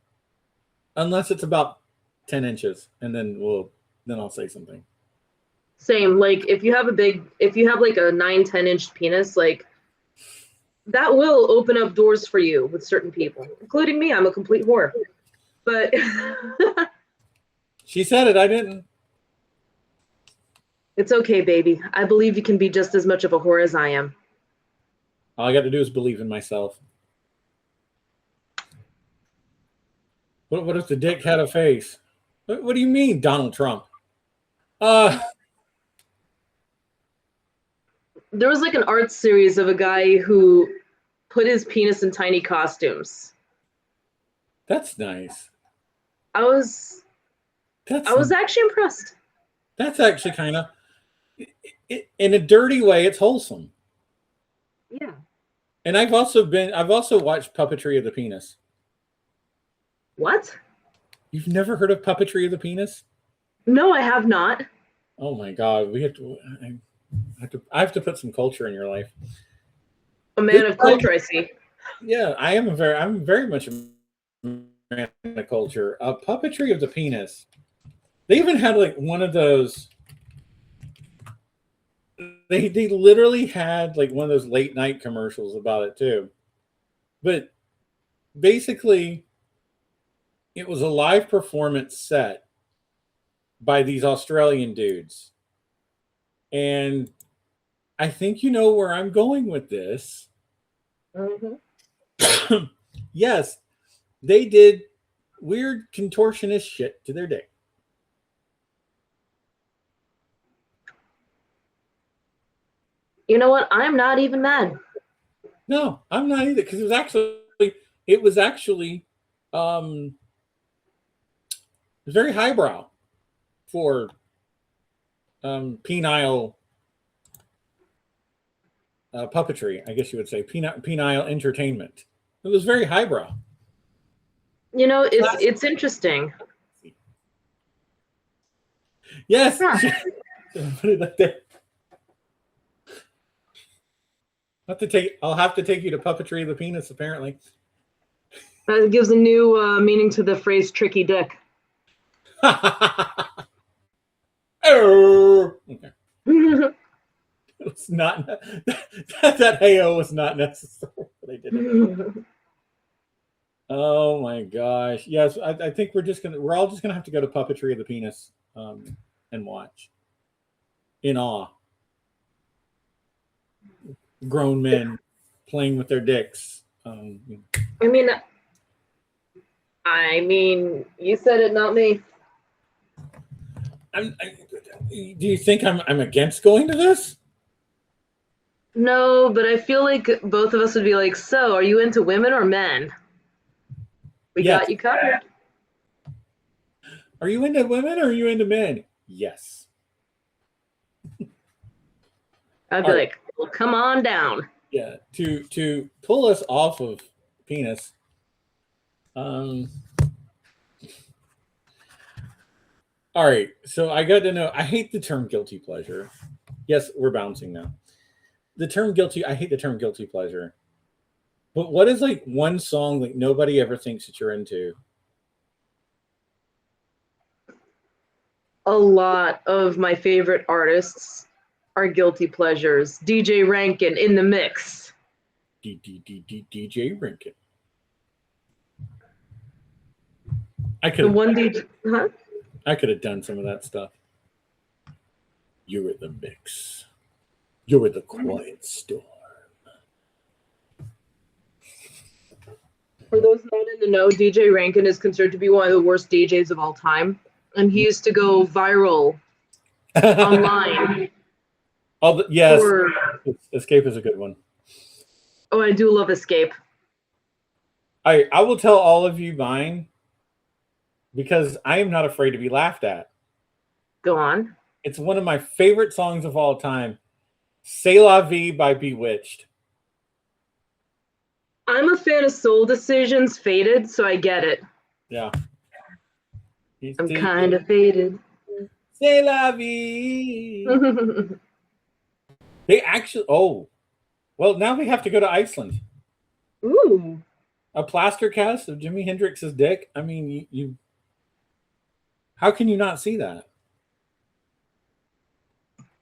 Unless it's about 10 inches, and then I'll say something. Same. Like, if you have like a 9-10 inch penis, like, that will open up doors for you with certain people, including me. I'm a complete whore. But She said it, I didn't. it's okay, baby. I believe you can be just as much of a whore as I am. All I got to do is believe in myself. What if the dick had a face? What do you mean, Donald Trump? There was like an art series of a guy who put his penis in tiny costumes. That's nice. I was actually impressed. That's actually kind of, in a dirty way, it's wholesome. Yeah. And I've also watched Puppetry of the Penis. What? You've never heard of Puppetry of the Penis? No, I have not. Oh my God, I have to put some culture in your life. A man of culture, I see. Yeah, I'm very much a man of culture. Puppetry of the Penis. They even had like one of those. They literally had like one of those late night commercials about it too. But basically, it was a live performance set by these Australian dudes. And I think you know where I'm going with this. Mm-hmm. Yes, they did weird contortionist shit to their dick. You know what? I'm not even mad. No, I'm not either, because it was actually very highbrow for penile puppetry, I guess you would say, penile entertainment. It was very highbrow. You know, it's interesting. Yes. Huh. Put it like that. I'll have to take you to Puppetry of the Penis, apparently. That gives a new meaning to the phrase "tricky dick." Oh, okay. It's not that heyo was not necessary. They did it. Oh my gosh! Yes, I think we're all just gonna have to go to Puppetry of the Penis and watch in awe. Grown men playing with their dicks. I mean, you said it, not me. Do you think I'm against going to this? No, but I feel like both of us would be like, so, are you into women or men? We got you covered. Are you into women or are you into men? Yes. I'd be like, well, come on down. Yeah, to pull us off of penis. All right, so I got to know. I hate the term guilty pleasure. Yes, we're bouncing now. I hate the term guilty pleasure. But what is like one song like nobody ever thinks that you're into? A lot of my favorite artists are guilty pleasures. DJ Rankin in the mix. DJ Rankin. I The could one DJ, huh? I could have done some of that stuff. You're in the mix. You're in the quiet storm. For those not in the know, DJ Rankin is considered to be one of the worst DJs of all time, and he used to go viral online Yes, for. Escape is a good one. Oh, I do love Escape. I will tell all of you mine because I am not afraid to be laughed at. Go on. It's one of my favorite songs of all time. C'est la vie by Bewitched. I'm a fan of Soul Decisions, Faded, so I get it. Yeah. I'm kind of faded. C'est la vie. They actually, well, now we have to go to Iceland. Ooh. A plaster cast of Jimi Hendrix's dick. I mean, you how can you not see that?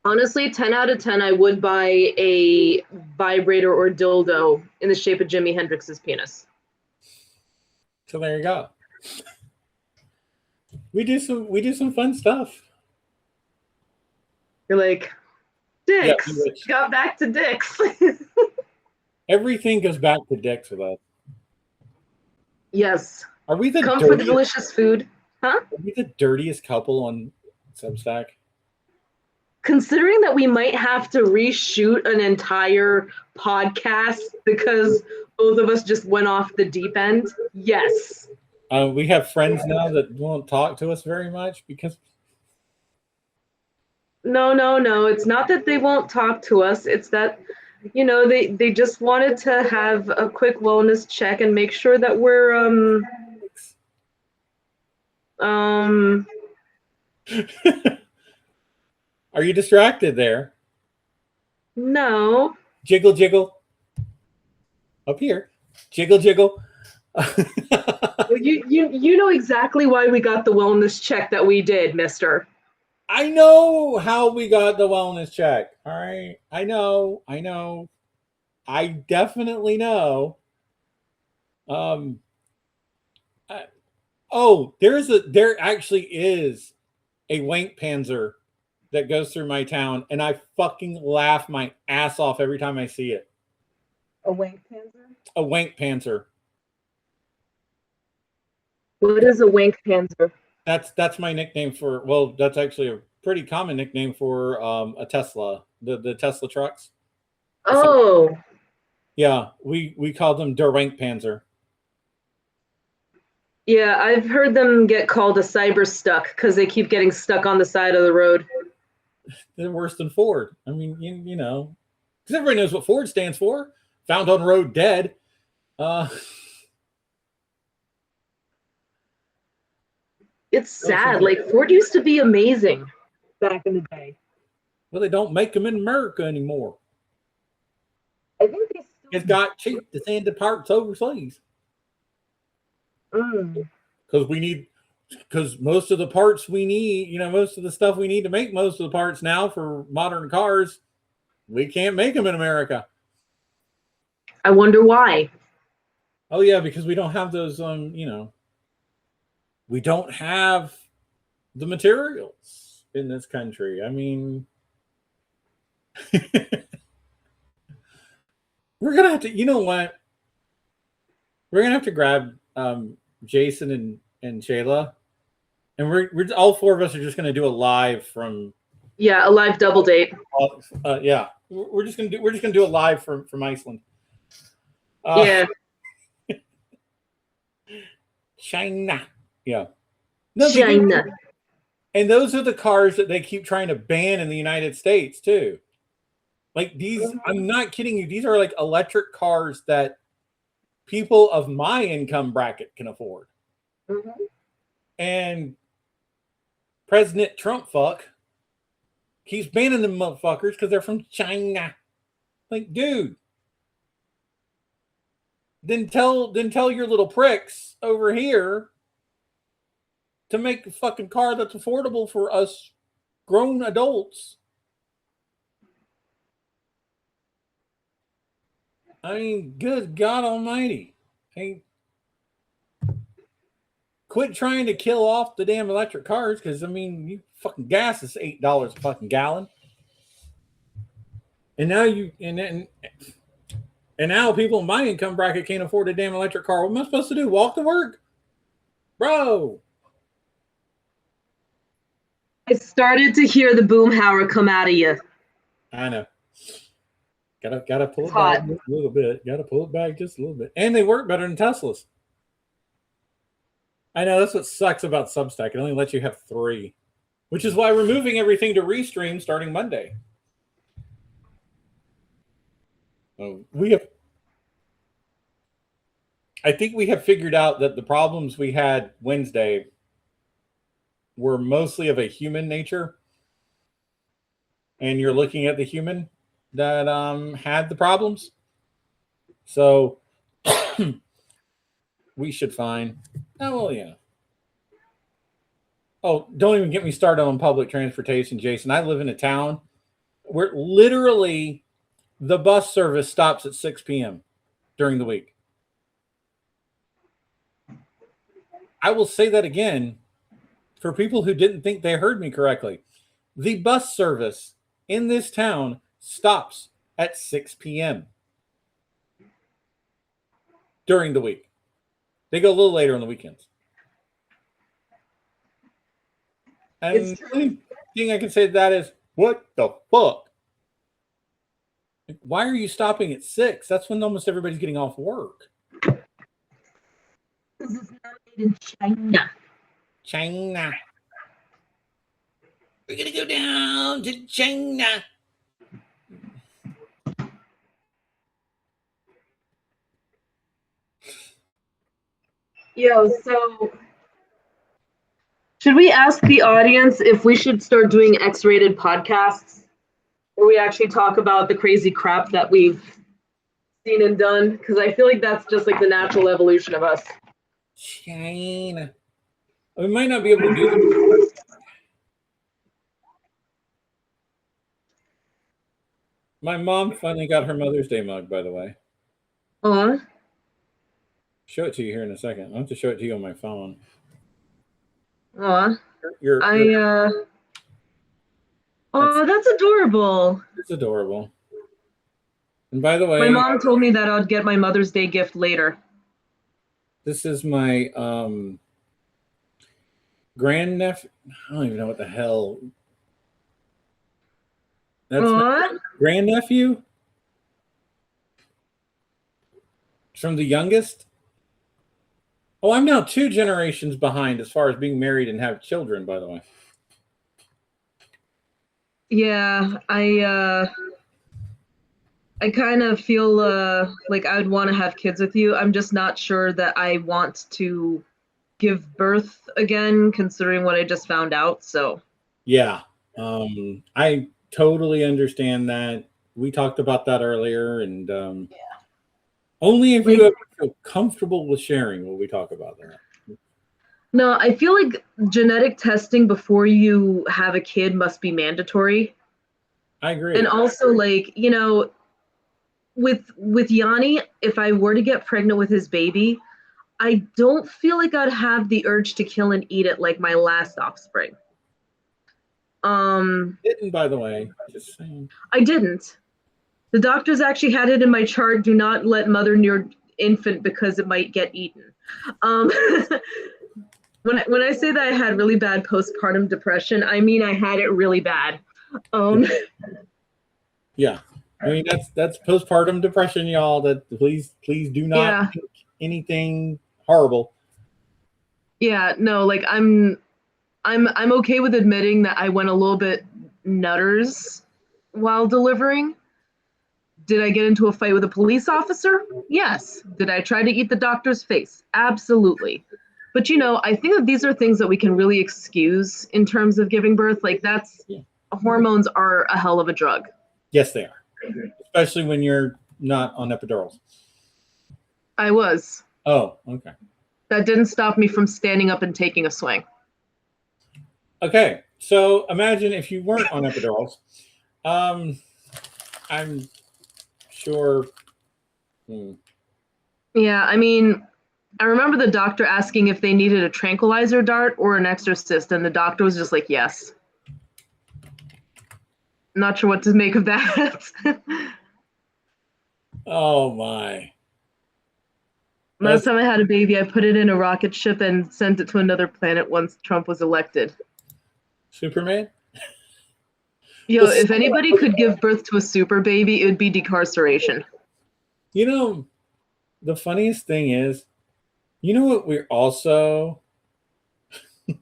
Honestly, 10 out of 10, I would buy a vibrator or dildo in the shape of Jimi Hendrix's penis. So there you go. We do some fun stuff. You're like, dicks. Yeah, got back to dicks. Everything goes back to dicks with us. Yes. Are we the Come for the delicious food? Huh? Are we the dirtiest couple on Substack? Considering that we might have to reshoot an entire podcast because both of us just went off the deep end, yes. We have friends now that won't talk to us very much because. No. It's not that they won't talk to us. It's that, they just wanted to have a quick wellness check and make sure that we're Are you distracted there? No. Jiggle, jiggle. Up here. Jiggle, jiggle. You know exactly why we got the wellness check that we did, mister. I know how we got the wellness check. All right. I know. I definitely know. There actually is a wank panzer that goes through my town, and I fucking laugh my ass off every time I see it. A wank panzer? A wank panzer. What is a wank panzer? That's my nickname for. Well, that's actually a pretty common nickname for a Tesla. The Tesla trucks. Oh. Yeah, we call them der wank panzer. Yeah, I've heard them get called a cyber stuck because they keep getting stuck on the side of the road. They're worse than Ford. I mean, you know, because everybody knows what Ford stands for. Found on road dead. It's sad. Like, Ford used to be amazing back in the day. Well, they don't make them in America anymore. I think they still. It's got cheap to send the parts overseas. Because most of the parts we need, most of the stuff we need to make most of the parts now for modern cars, we can't make them in America. I wonder why. Oh yeah, because we don't have those, we don't have the materials in this country. I mean, we're gonna have to, you know what? We're gonna have to grab Jason and Shayla, and we're all four of us are just gonna do a live from. Yeah, a live double date. Yeah, we're just gonna do a live from Iceland. Yeah. China. Yeah. No, China. And those are the cars that they keep trying to ban in the United States too. Like these, I'm not kidding you. These are like electric cars that people of my income bracket can afford. Mm-hmm. And President Trump keeps banning them motherfuckers because they're from China. Like, dude. Then tell your little pricks over here to make a fucking car that's affordable for us grown adults. I mean, good God Almighty. Hey, quit trying to kill off the damn electric cars because, I mean, you fucking gas is $8 a fucking gallon. And now and now people in my income bracket can't afford a damn electric car. What am I supposed to do? Walk to work? Bro. I started to hear the boomhauer come out of you. I know. Gotta pull It's it back hot. just a little bit. Gotta pull it back just a little bit. And they work better than Teslas. I know, that's what sucks about Substack. It only lets you have 3, which is why we're moving everything to Restream starting Monday. I think we have figured out that the problems we had Wednesday were mostly of a human nature. And you're looking at the human that had the problems. So we should find. Oh, well, yeah. Oh, don't even get me started on public transportation, Jason. I live in a town where literally the bus service stops at 6 p.m. during the week. I will say that again for people who didn't think they heard me correctly. The bus service in this town stops at 6 p.m. during the week. They go a little later on the weekends. And the only thing I can say to that is, what the fuck? Why are you stopping at 6? That's when almost everybody's getting off work. This is not made in China. China. We're going to go down to China. Yo, so should we ask the audience if we should start doing X-rated podcasts where we actually talk about the crazy crap that we've seen and done? Because I feel like that's just like the natural evolution of us. China. We might not be able to do it. My mom finally got her Mother's Day mug, by the way. Show it to you here in a second. I'll have to show it to you on my phone. Oh, that's adorable. It's adorable. And by the way, my mom told me that I'd get my Mother's Day gift later. This is my grandnephew. I don't even know what the hell. That's my grandnephew from the youngest. Oh, I'm now 2 generations behind as far as being married and have children, by the way. Yeah, I kind of feel like I would want to have kids with you. I'm just not sure that I want to give birth again, considering what I just found out. So yeah, I totally understand that. We talked about that earlier, and only if you feel comfortable with sharing will we talk about that. No, I feel like genetic testing before you have a kid must be mandatory. I agree. And also, like, you know, with Yanni, if I were to get pregnant with his baby, I don't feel like I'd have the urge to kill and eat it like my last offspring. Didn't, by the way. Just saying. I didn't. The doctors actually had it in my chart, do not let mother near infant because it might get eaten. When I say that I had really bad postpartum depression, I mean I had it really bad. Yeah. I mean that's postpartum depression, y'all. That please do not think anything horrible. Yeah, no, like I'm okay with admitting that I went a little bit nutters while delivering. Did I get into a fight with a police officer? Yes. Did I try to eat the doctor's face? Absolutely. But you know, I think that these are things that we can really excuse in terms of giving birth. Like hormones are a hell of a drug. Yes, they are. Especially when you're not on epidurals. I was. Oh, okay. That didn't stop me from standing up and taking a swing. Okay, so imagine if you weren't on epidurals. I'm sure. Yeah, I mean, I remember the doctor asking if they needed a tranquilizer dart or an exorcist, and the doctor was just like, yes. Not sure what to make of that. Oh my. Last time I had a baby, I put it in a rocket ship and sent it to another planet once Trump was elected. Superman? Yo, if anybody could give birth to a super baby, it would be decarceration. You know, the funniest thing is, you know what we're also, you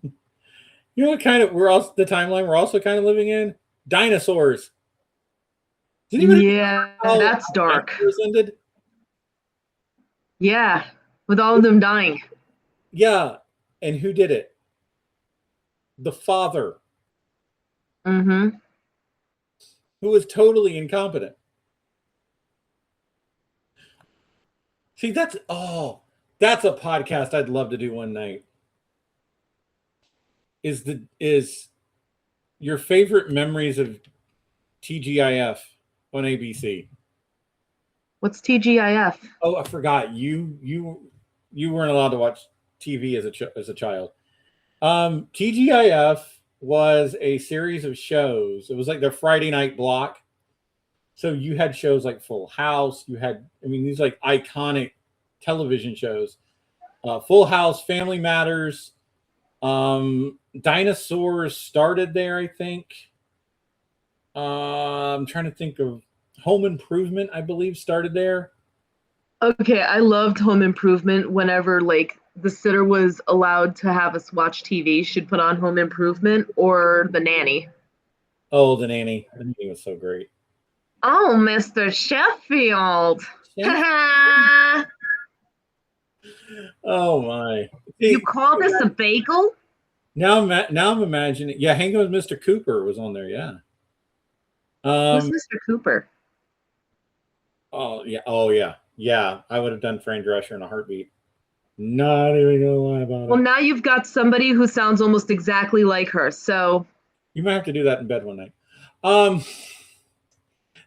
know what kind of, we're also, the timeline we're also kind of living in? Dinosaurs. Did anybody Yeah, that's dark. dinosaurs ended? Yeah, with all of them dying. Yeah. And who did it? The father, Mm-hmm. who was totally incompetent. See, that's a podcast I'd love to do one night. Is your favorite memories of TGIF on ABC? What's TGIF? Oh, I forgot. You weren't allowed to watch TV as a child. TGIF was a series of shows. It was like their Friday night block. So you had shows like Full House. You had, I mean, these like iconic television shows. Full House, Family Matters. Dinosaurs started there, I think. I'm trying to think of Home Improvement, I believe, started there. Okay, I loved Home Improvement. Whenever like the sitter was allowed to have us watch TV, she'd put on Home Improvement or The Nanny. Oh, The Nanny. The Nanny was so great. Oh, Mr. Sheffield. Oh my! You call this a bagel? Now I'm imagining. Yeah, Hanging with Mr. Cooper was on there. Yeah. Who's Mr. Cooper? Oh yeah. Oh yeah. Yeah. I would have done Fran Drescher in a heartbeat. Not even gonna lie about it. Well, now you've got somebody who sounds almost exactly like her. So you might have to do that in bed one night.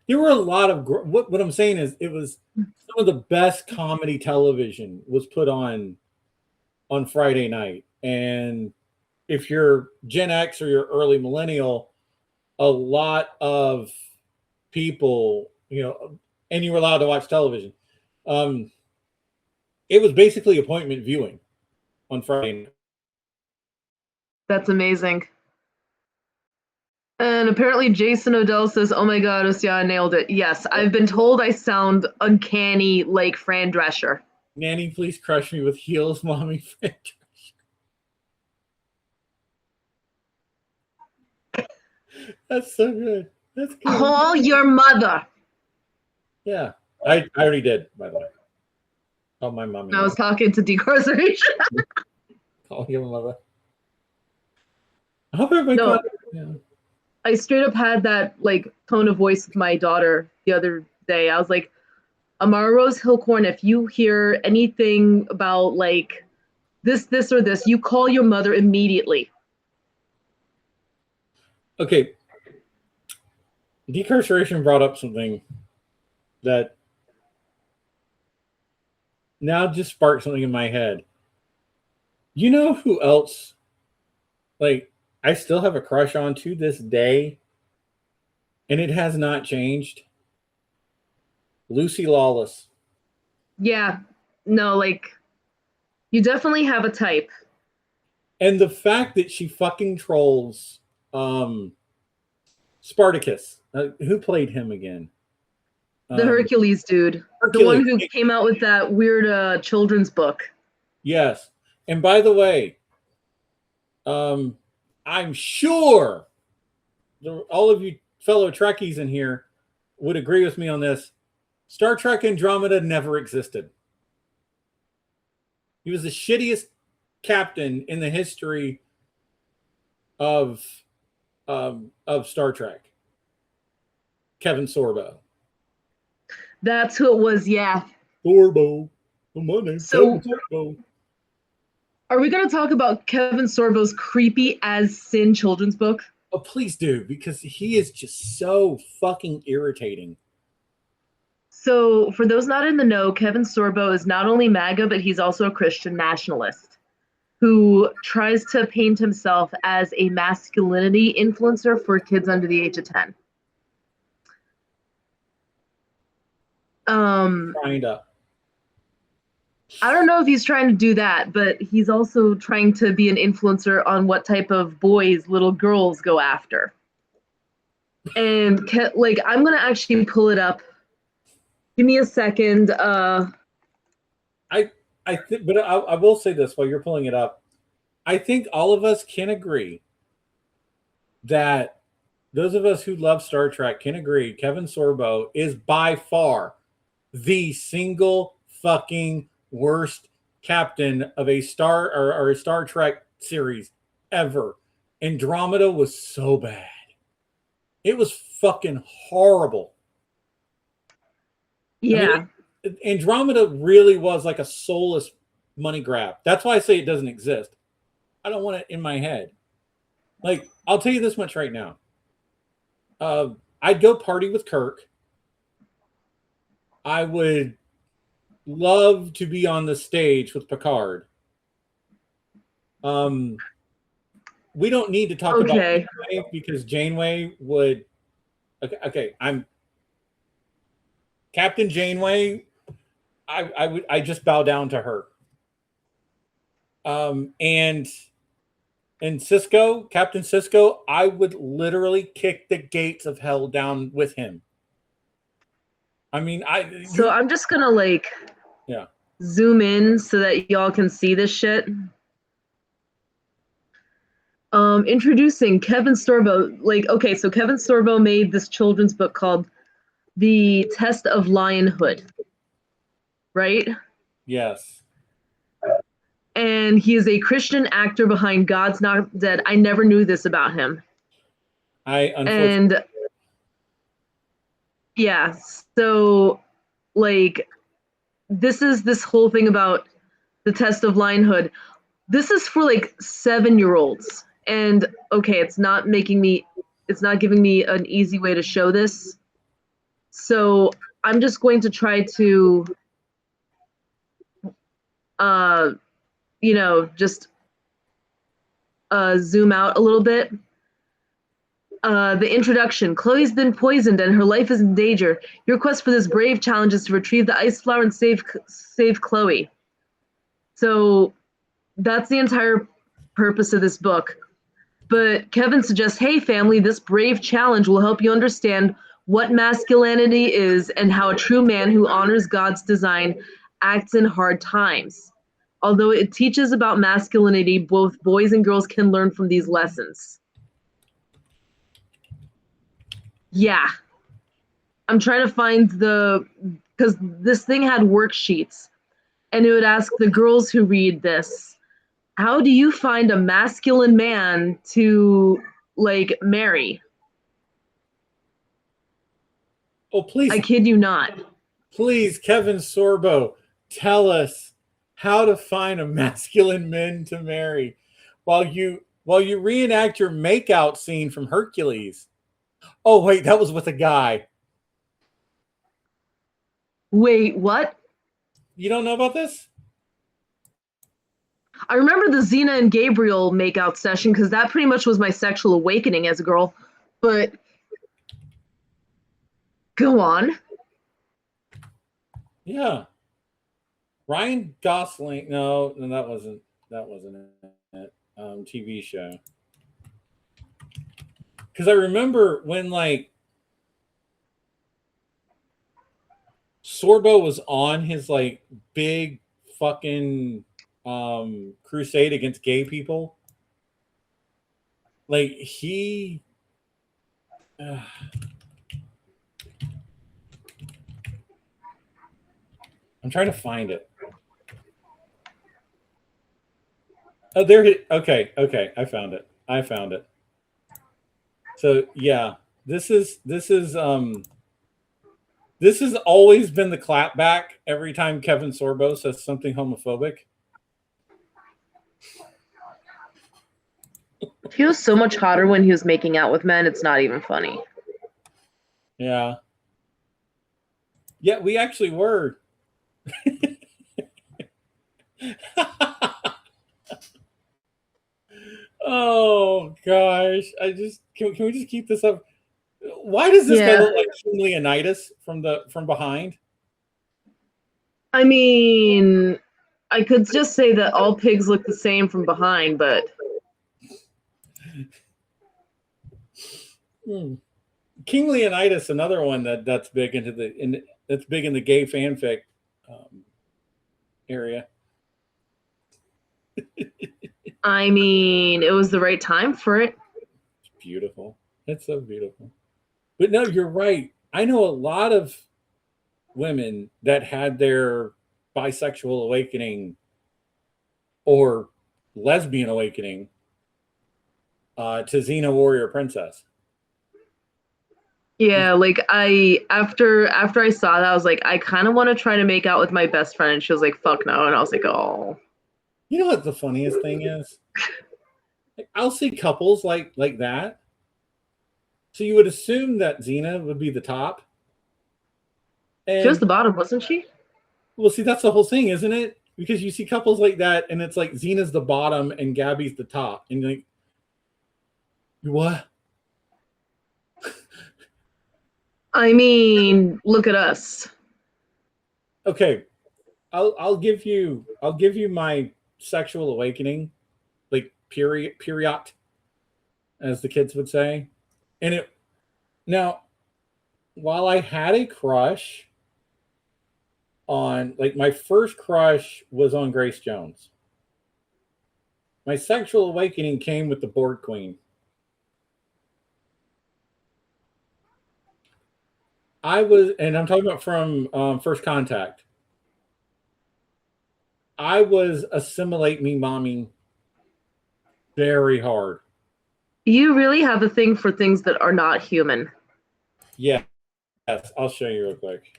There were a lot of what I'm saying is it was some of the best comedy television was put on Friday night. And if you're Gen X or you're early millennial, a lot of people, you know, and you were allowed to watch television. It was basically appointment viewing on Friday night. That's amazing. And apparently Jason Odell says, oh my God, Ossiana nailed it. Yes, I've been told I sound uncanny like Fran Drescher. Nanny, please crush me with heels, mommy. Fran Drescher. That's so good. That's good. Call your mother. Yeah, I already did, by the way. Call my mom. I was talking to decarceration. Call your mother. I hope everybody caught it. Yeah. I straight up had that like tone of voice with my daughter the other day. I was like, Amara Rose Hillcorn, if you hear anything about like this, or this, you call your mother immediately. Okay. Decarceration brought up something that now just sparked something in my head. You know who else, like, I still have a crush on to this day, and it has not changed? Lucy Lawless. Yeah. No, like, you definitely have a type. And the fact that she fucking trolls Spartacus. Who played him again? The Hercules dude. The one who came out with that weird children's book. Yes. And by the way, I'm sure all of you fellow Trekkies in here would agree with me on this. Star Trek Andromeda never existed. He was the shittiest captain in the history of Star Trek. Kevin Sorbo. That's who it was, yeah. Sorbo. My name's Kevin Sorbo. Are we going to talk about Kevin Sorbo's creepy as sin children's book? Oh, please do, because he is just so fucking irritating. So, for those not in the know, Kevin Sorbo is not only MAGA, but he's also a Christian nationalist who tries to paint himself as a masculinity influencer for kids under the age of 10. Kinda. I don't know if he's trying to do that, but he's also trying to be an influencer on what type of boys little girls go after. And like, I'm gonna actually pull it up. Give me a second. I think, but I will say this while you're pulling it up. I think all of us can agree that those of us who love Star Trek can agree Kevin Sorbo is by far the single fucking worst captain of a Star or a Star Trek series ever. Andromeda was so bad. It was fucking horrible. Yeah. I mean, Andromeda really was like a soulless money grab. That's why I say it doesn't exist. I don't want it in my head. Like, I'll tell you this much right now. I'd go party with Kirk. I would love to be on the stage with Picard. We don't need to talk about Janeway because Janeway would. Okay, I'm Captain Janeway. I just bow down to her. And Cisco, Captain Cisco, I would literally kick the gates of hell down with him. I mean, I'm just gonna like zoom in so that y'all can see this shit. Introducing Kevin Sorbo. Like, okay, so Kevin Sorbo made this children's book called The Test of Lionhood, right? Yes. And he is a Christian actor behind God's Not Dead. I never knew this about him. And yeah, so like this whole thing about the Test of Lionhood. This is for like 7-year-olds. And okay, it's not giving me an easy way to show this. So I'm just going to try to just zoom out a little bit. The introduction. Chloe's been poisoned and her life is in danger. Your quest for this brave challenge is to retrieve the ice flower and save Chloe. So that's the entire purpose of this book. But Kevin suggests, hey, family, this brave challenge will help you understand what masculinity is and how a true man who honors God's design acts in hard times. Although it teaches about masculinity, both boys and girls can learn from these lessons. Yeah. I'm trying to find because this thing had worksheets, and it would ask the girls who read this, how do you find a masculine man to, like, marry? Oh, please. I kid you not. Please, Kevin Sorbo, tell us how to find a masculine man to marry while you reenact your makeout scene from Hercules. Oh, wait, that was with a guy. Wait, what? You don't know about this? I remember the Xena and Gabriel makeout session because that pretty much was my sexual awakening as a girl. But go on. Yeah. Ryan Gosling. No, that wasn't it. TV show. Because I remember when like Sorbo was on his like big fucking crusade against gay people. Like he I'm trying to find it. Oh, there it. Okay, I found it. So yeah, this has always been the clapback every time Kevin Sorbo says something homophobic. He was so much hotter when he was making out with men, it's not even funny. Yeah. Yeah, we actually were. Oh gosh, can we just keep this up? Why does this guy Yeah. look like King Leonidas from behind? I mean, I could just say that all pigs look the same from behind, but King Leonidas, another one that's big that's big in the gay fanfic area. I mean, it was the right time for it. It's beautiful. It's so beautiful. But no, you're right. I know a lot of women that had their bisexual awakening or lesbian awakening to Xena Warrior Princess. Yeah, like after I saw that, I was like, I kind of want to try to make out with my best friend, and she was like, "Fuck no," and I was like, "Oh." You know what the funniest thing is? I'll see couples like that. So you would assume that Xena would be the top. She was And the bottom, wasn't she? well, see, that's the whole thing, isn't it? Because you see couples like that, and it's like Xena's the bottom and Gabby's the top. And you're like, what? I mean, look at us. Okay. I'll give you my sexual awakening, like period, as the kids would say. And it now, while I had a crush on, like, my first crush was on Grace Jones. My sexual awakening came with the Board Queen. And I'm talking about from First Contact. I was assimilate me mommy very hard. You really have a thing for things that are not human. Yeah. Yes, I'll show you real quick.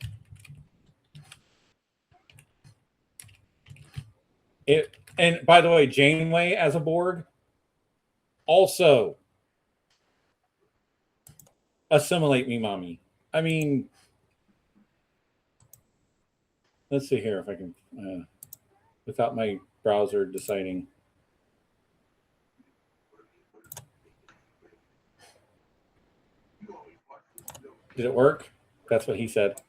And by the way, Janeway as a Borg also assimilate me mommy. I mean, let's see here if I can, without my browser deciding. Did it work? That's what he said.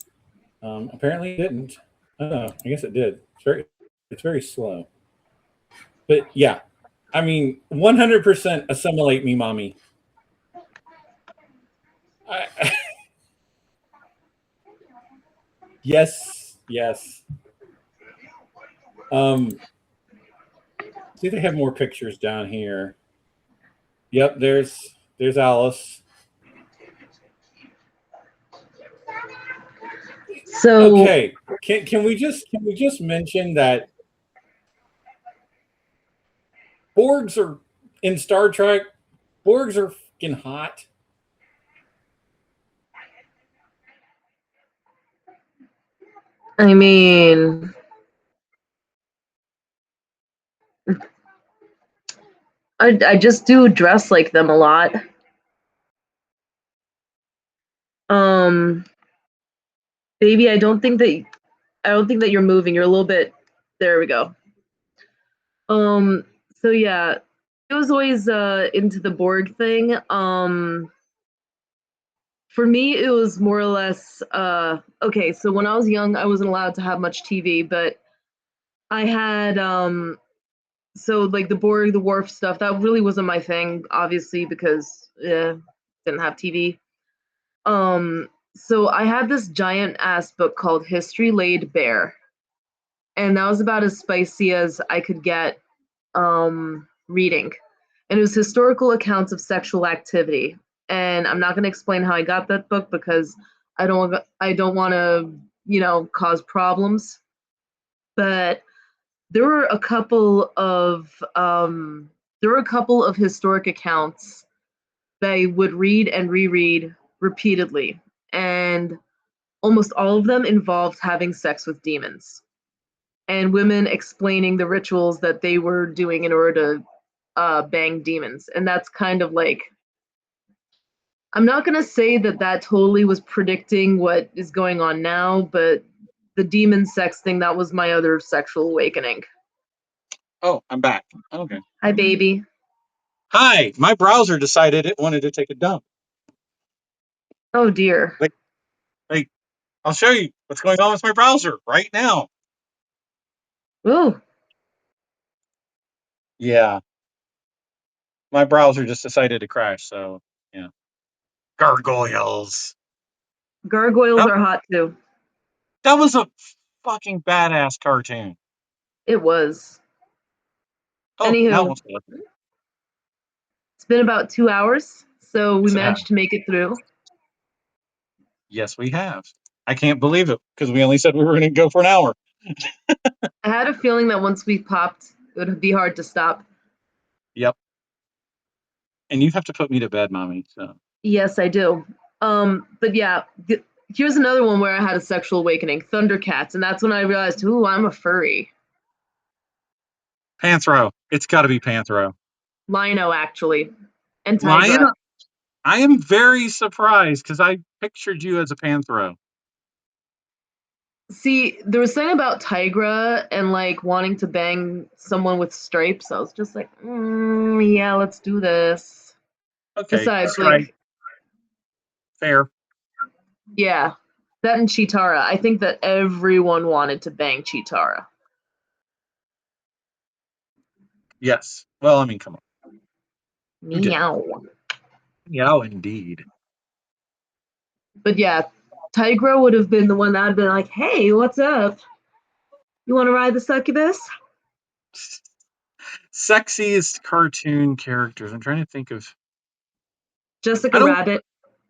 Apparently it didn't. I guess it did. It's very slow. But yeah, I mean, 100% assimilate me mommy. Yes. See, they have more pictures down here. Yep, there's Alice. So Okay, can we just mention that Borgs are in Star Trek? Borgs are fucking hot. I mean, I just do dress like them a lot. Baby, I don't think that you're moving. You're a little bit. There we go. So yeah, I was always into the Borg thing. For me, it was more or less okay. So when I was young, I wasn't allowed to have much TV, but I had so like the Borg, the Worf stuff. That really wasn't my thing, obviously, because didn't have TV. So I had this giant ass book called History Laid Bare, and that was about as spicy as I could get reading. And it was historical accounts of sexual activity. And I'm not going to explain how I got that book because I don't want to, cause problems. But there were a couple of historic accounts that I would read and reread repeatedly, and almost all of them involved having sex with demons and women explaining the rituals that they were doing in order to bang demons. And that's kind of like I'm not gonna say that totally was predicting what is going on now, but the demon sex thing, that was my other sexual awakening. Oh, I'm back. Okay. Hi, baby. Hi, my browser decided it wanted to take a dump. Oh dear. Like, I'll show you what's going on with my browser right now. Ooh. Yeah. My browser just decided to crash, so yeah. Gargoyles. Gargoyles That, are hot too. that was a fucking badass cartoon. It was. Oh, now Anywho, what's going on? it's been about 2 hours, so we Yes, it has. managed to make it through. Yes, we have. I can't believe it because we only said we were going to go for an hour. I had a feeling that once we popped, it would be hard to stop. Yep. And you have to put me to bed, mommy. So Yes, I do. But yeah, here's another one where I had a sexual awakening, Thundercats, and that's when I realized, ooh, I'm a furry. Panthro. It's got to be Panthro. Lino, actually, and Lion. Tigra. I am very surprised because I pictured you as a Panthro. See, there was something about Tigra and like wanting to bang someone with stripes. I was just like, yeah, let's do this. Okay, Besides, strike. like, Fair. yeah, that and Chitara. I think that everyone wanted to bang Chitara. Yes. Well, I mean, come on. Who did? Meow. Yeah, indeed. But yeah, Tigra would have been the one that would have been like, hey, what's up? You want to ride the succubus? Sexiest cartoon characters. I'm trying to think of. I Jessica don't, Rabbit.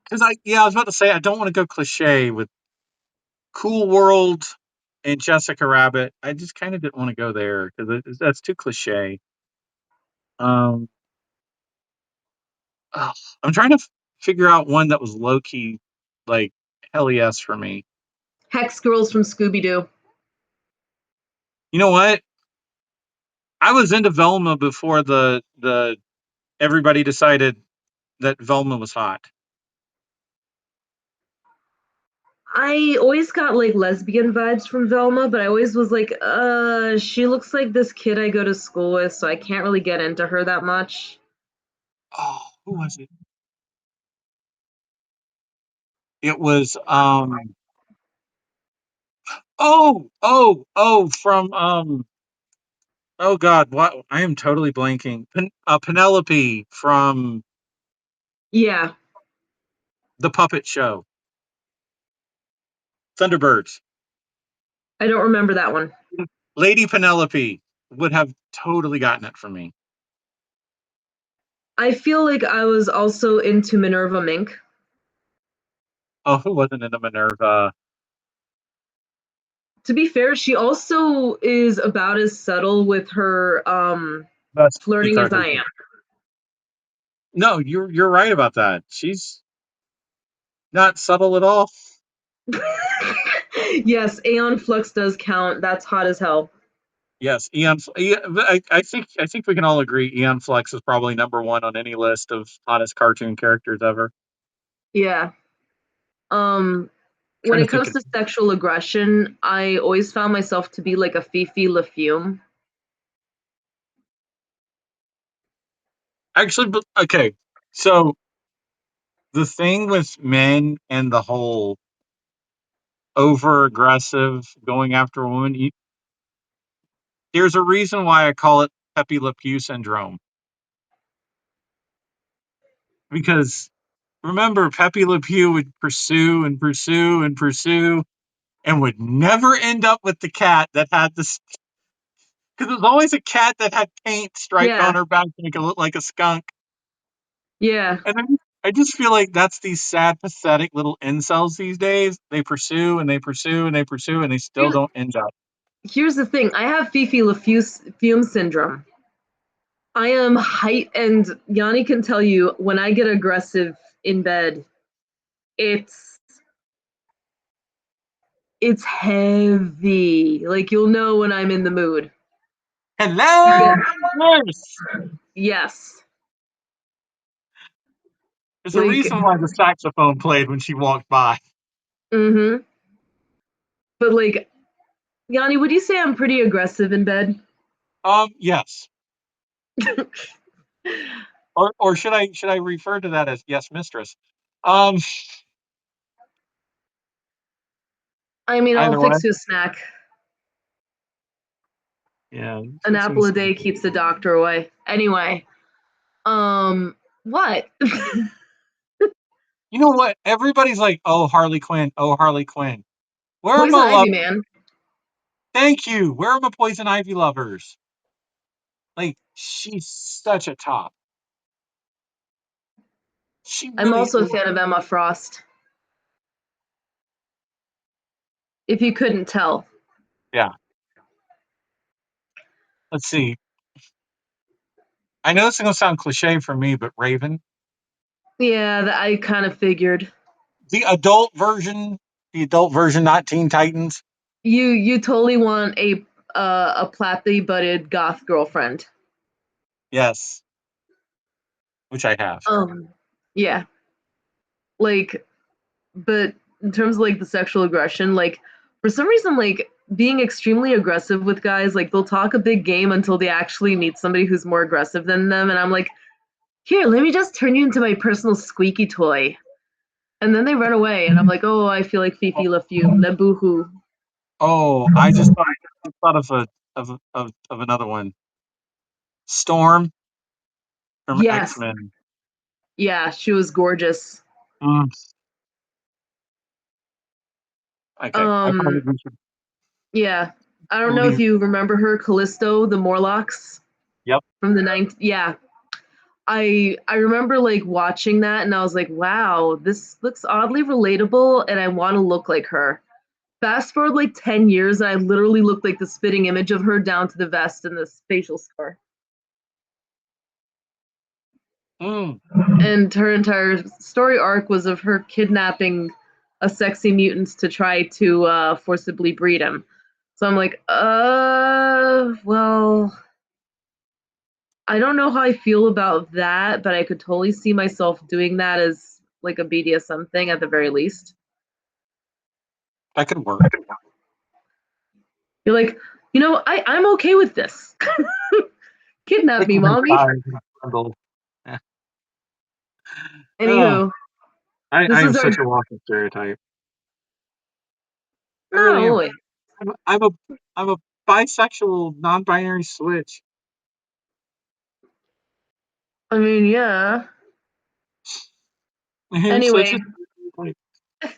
because I was about to say I don't want to go cliche with Cool World and Jessica Rabbit. I just kind of didn't want to go there because that's too cliche. Um, oh, I'm trying to figure out one that was low key, like hell yes for me. Hex Girls from Scooby Doo. You know what? I was into Velma before the everybody decided that Velma was hot. I always got like lesbian vibes from Velma, but I always was like, she looks like this kid I go to school with, so I can't really get into her that much. Oh, who was it? It was from oh god, what I am totally blanking. Penelope from Yeah, the Puppet Show. Thunderbirds. I don't remember that one. Lady Penelope would have totally gotten it from me. I feel like I was also into Minerva Mink. Oh, who wasn't into Minerva? To be fair, she also is about as subtle with her That's flirting as I am. No, you're right about that. She's not subtle at all. Yes, Aeon Flux does count. That's hot as hell. Yes, I think we can all agree Eon Flex is probably number one on any list of hottest cartoon characters ever. Yeah. When Trying to it think comes of to sexual aggression, I always found myself to be like a Fifi LaFume. actually, but okay. So the thing with men and the whole over aggressive going after a woman, there's a reason why I call it Pepe Le Pew syndrome. Because remember, Pepe Le Pew would pursue and pursue and pursue and would never end up with the cat that had this. Because there's always a cat that had paint striped on Yeah, her back to make it look like a skunk. yeah. And I just feel like that's these sad, pathetic little incels these days. They pursue and they pursue and they pursue and they still Here's, don't end up. here's the thing. I have Fifi LaFume syndrome. I am height, and Yanni can tell you when I get aggressive in bed, it's it's heavy. Like you'll know when I'm in the mood. Hello, Yeah. nurse. Yes. There's a reason why the saxophone played when she walked by. Mm-hmm. But like, Yanni, would you say I'm pretty aggressive in bed? Yes. Or should I refer to that as yes, mistress? Um, I mean, I'll Either way. fix you a snack. Yeah. An apple a day keeps the doctor away. Anyway, what? You know what? Everybody's like, "Oh, Harley Quinn. Oh, Harley Quinn." Where are Poison my ivy, love? man. Thank you. Where are my Poison Ivy lovers? Like, she's such a top. She I'm really. also a fan of Emma Frost. If you couldn't tell. Yeah. Let's see. I know this is gonna sound cliche for me, but Raven, Yeah, I kind of figured. the adult version, not Teen Titans. You totally want a plappy butted goth girlfriend. Yes, which I have. Yeah. Like, but in terms of like the sexual aggression, like for some reason, like being extremely aggressive with guys, like they'll talk a big game until they actually meet somebody who's more aggressive than them, and I'm like, here, let me just turn you into my personal squeaky toy. And then they run away, and I'm like, oh, I feel like Fifi left you, le boohoo. Oh, I just thought of another one. Storm from Yes, X-Men. yeah, she was gorgeous. Mm, okay, I probably Um, should yeah, I don't know if leave. you remember her, Callisto, the Morlocks Yep. from the 90s. Yeah, I remember like watching that, and I was like, wow, this looks oddly relatable, and I want to look like her. Fast forward like 10 years, and I literally looked like the spitting image of her down to the vest and the facial scar. Mm, And her entire story arc was of her kidnapping a sexy mutant to try to forcibly breed him. So I'm like, well, I don't know how I feel about that, but I could totally see myself doing that as like a BDSM thing at the very least. that could work. You're like, I'm okay with this. Kidnap Take me, my mommy. size and bundle. Yeah. Oh, Anywho, this I am is our such a walking stereotype. I really am. no. I'm a bisexual, non-binary switch. I mean, yeah. So Anyway, just like,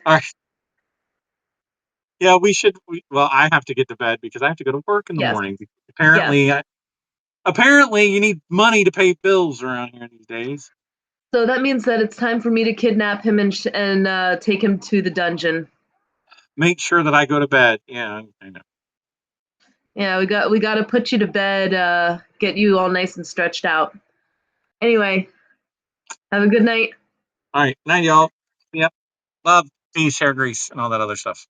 all right. Yeah, we should. Well, I have to get to bed because I have to go to work in the yes, morning. yes. Apparently, you need money to pay bills around here these days. So that means that it's time for me to kidnap him and take him to the dungeon. Make sure that I go to bed. Yeah, I know. Yeah, we got to put you to bed, get you all nice and stretched out. Anyway, have a good night. All right, night, y'all. Yep. Love, peace, hair grease, and all that other stuff.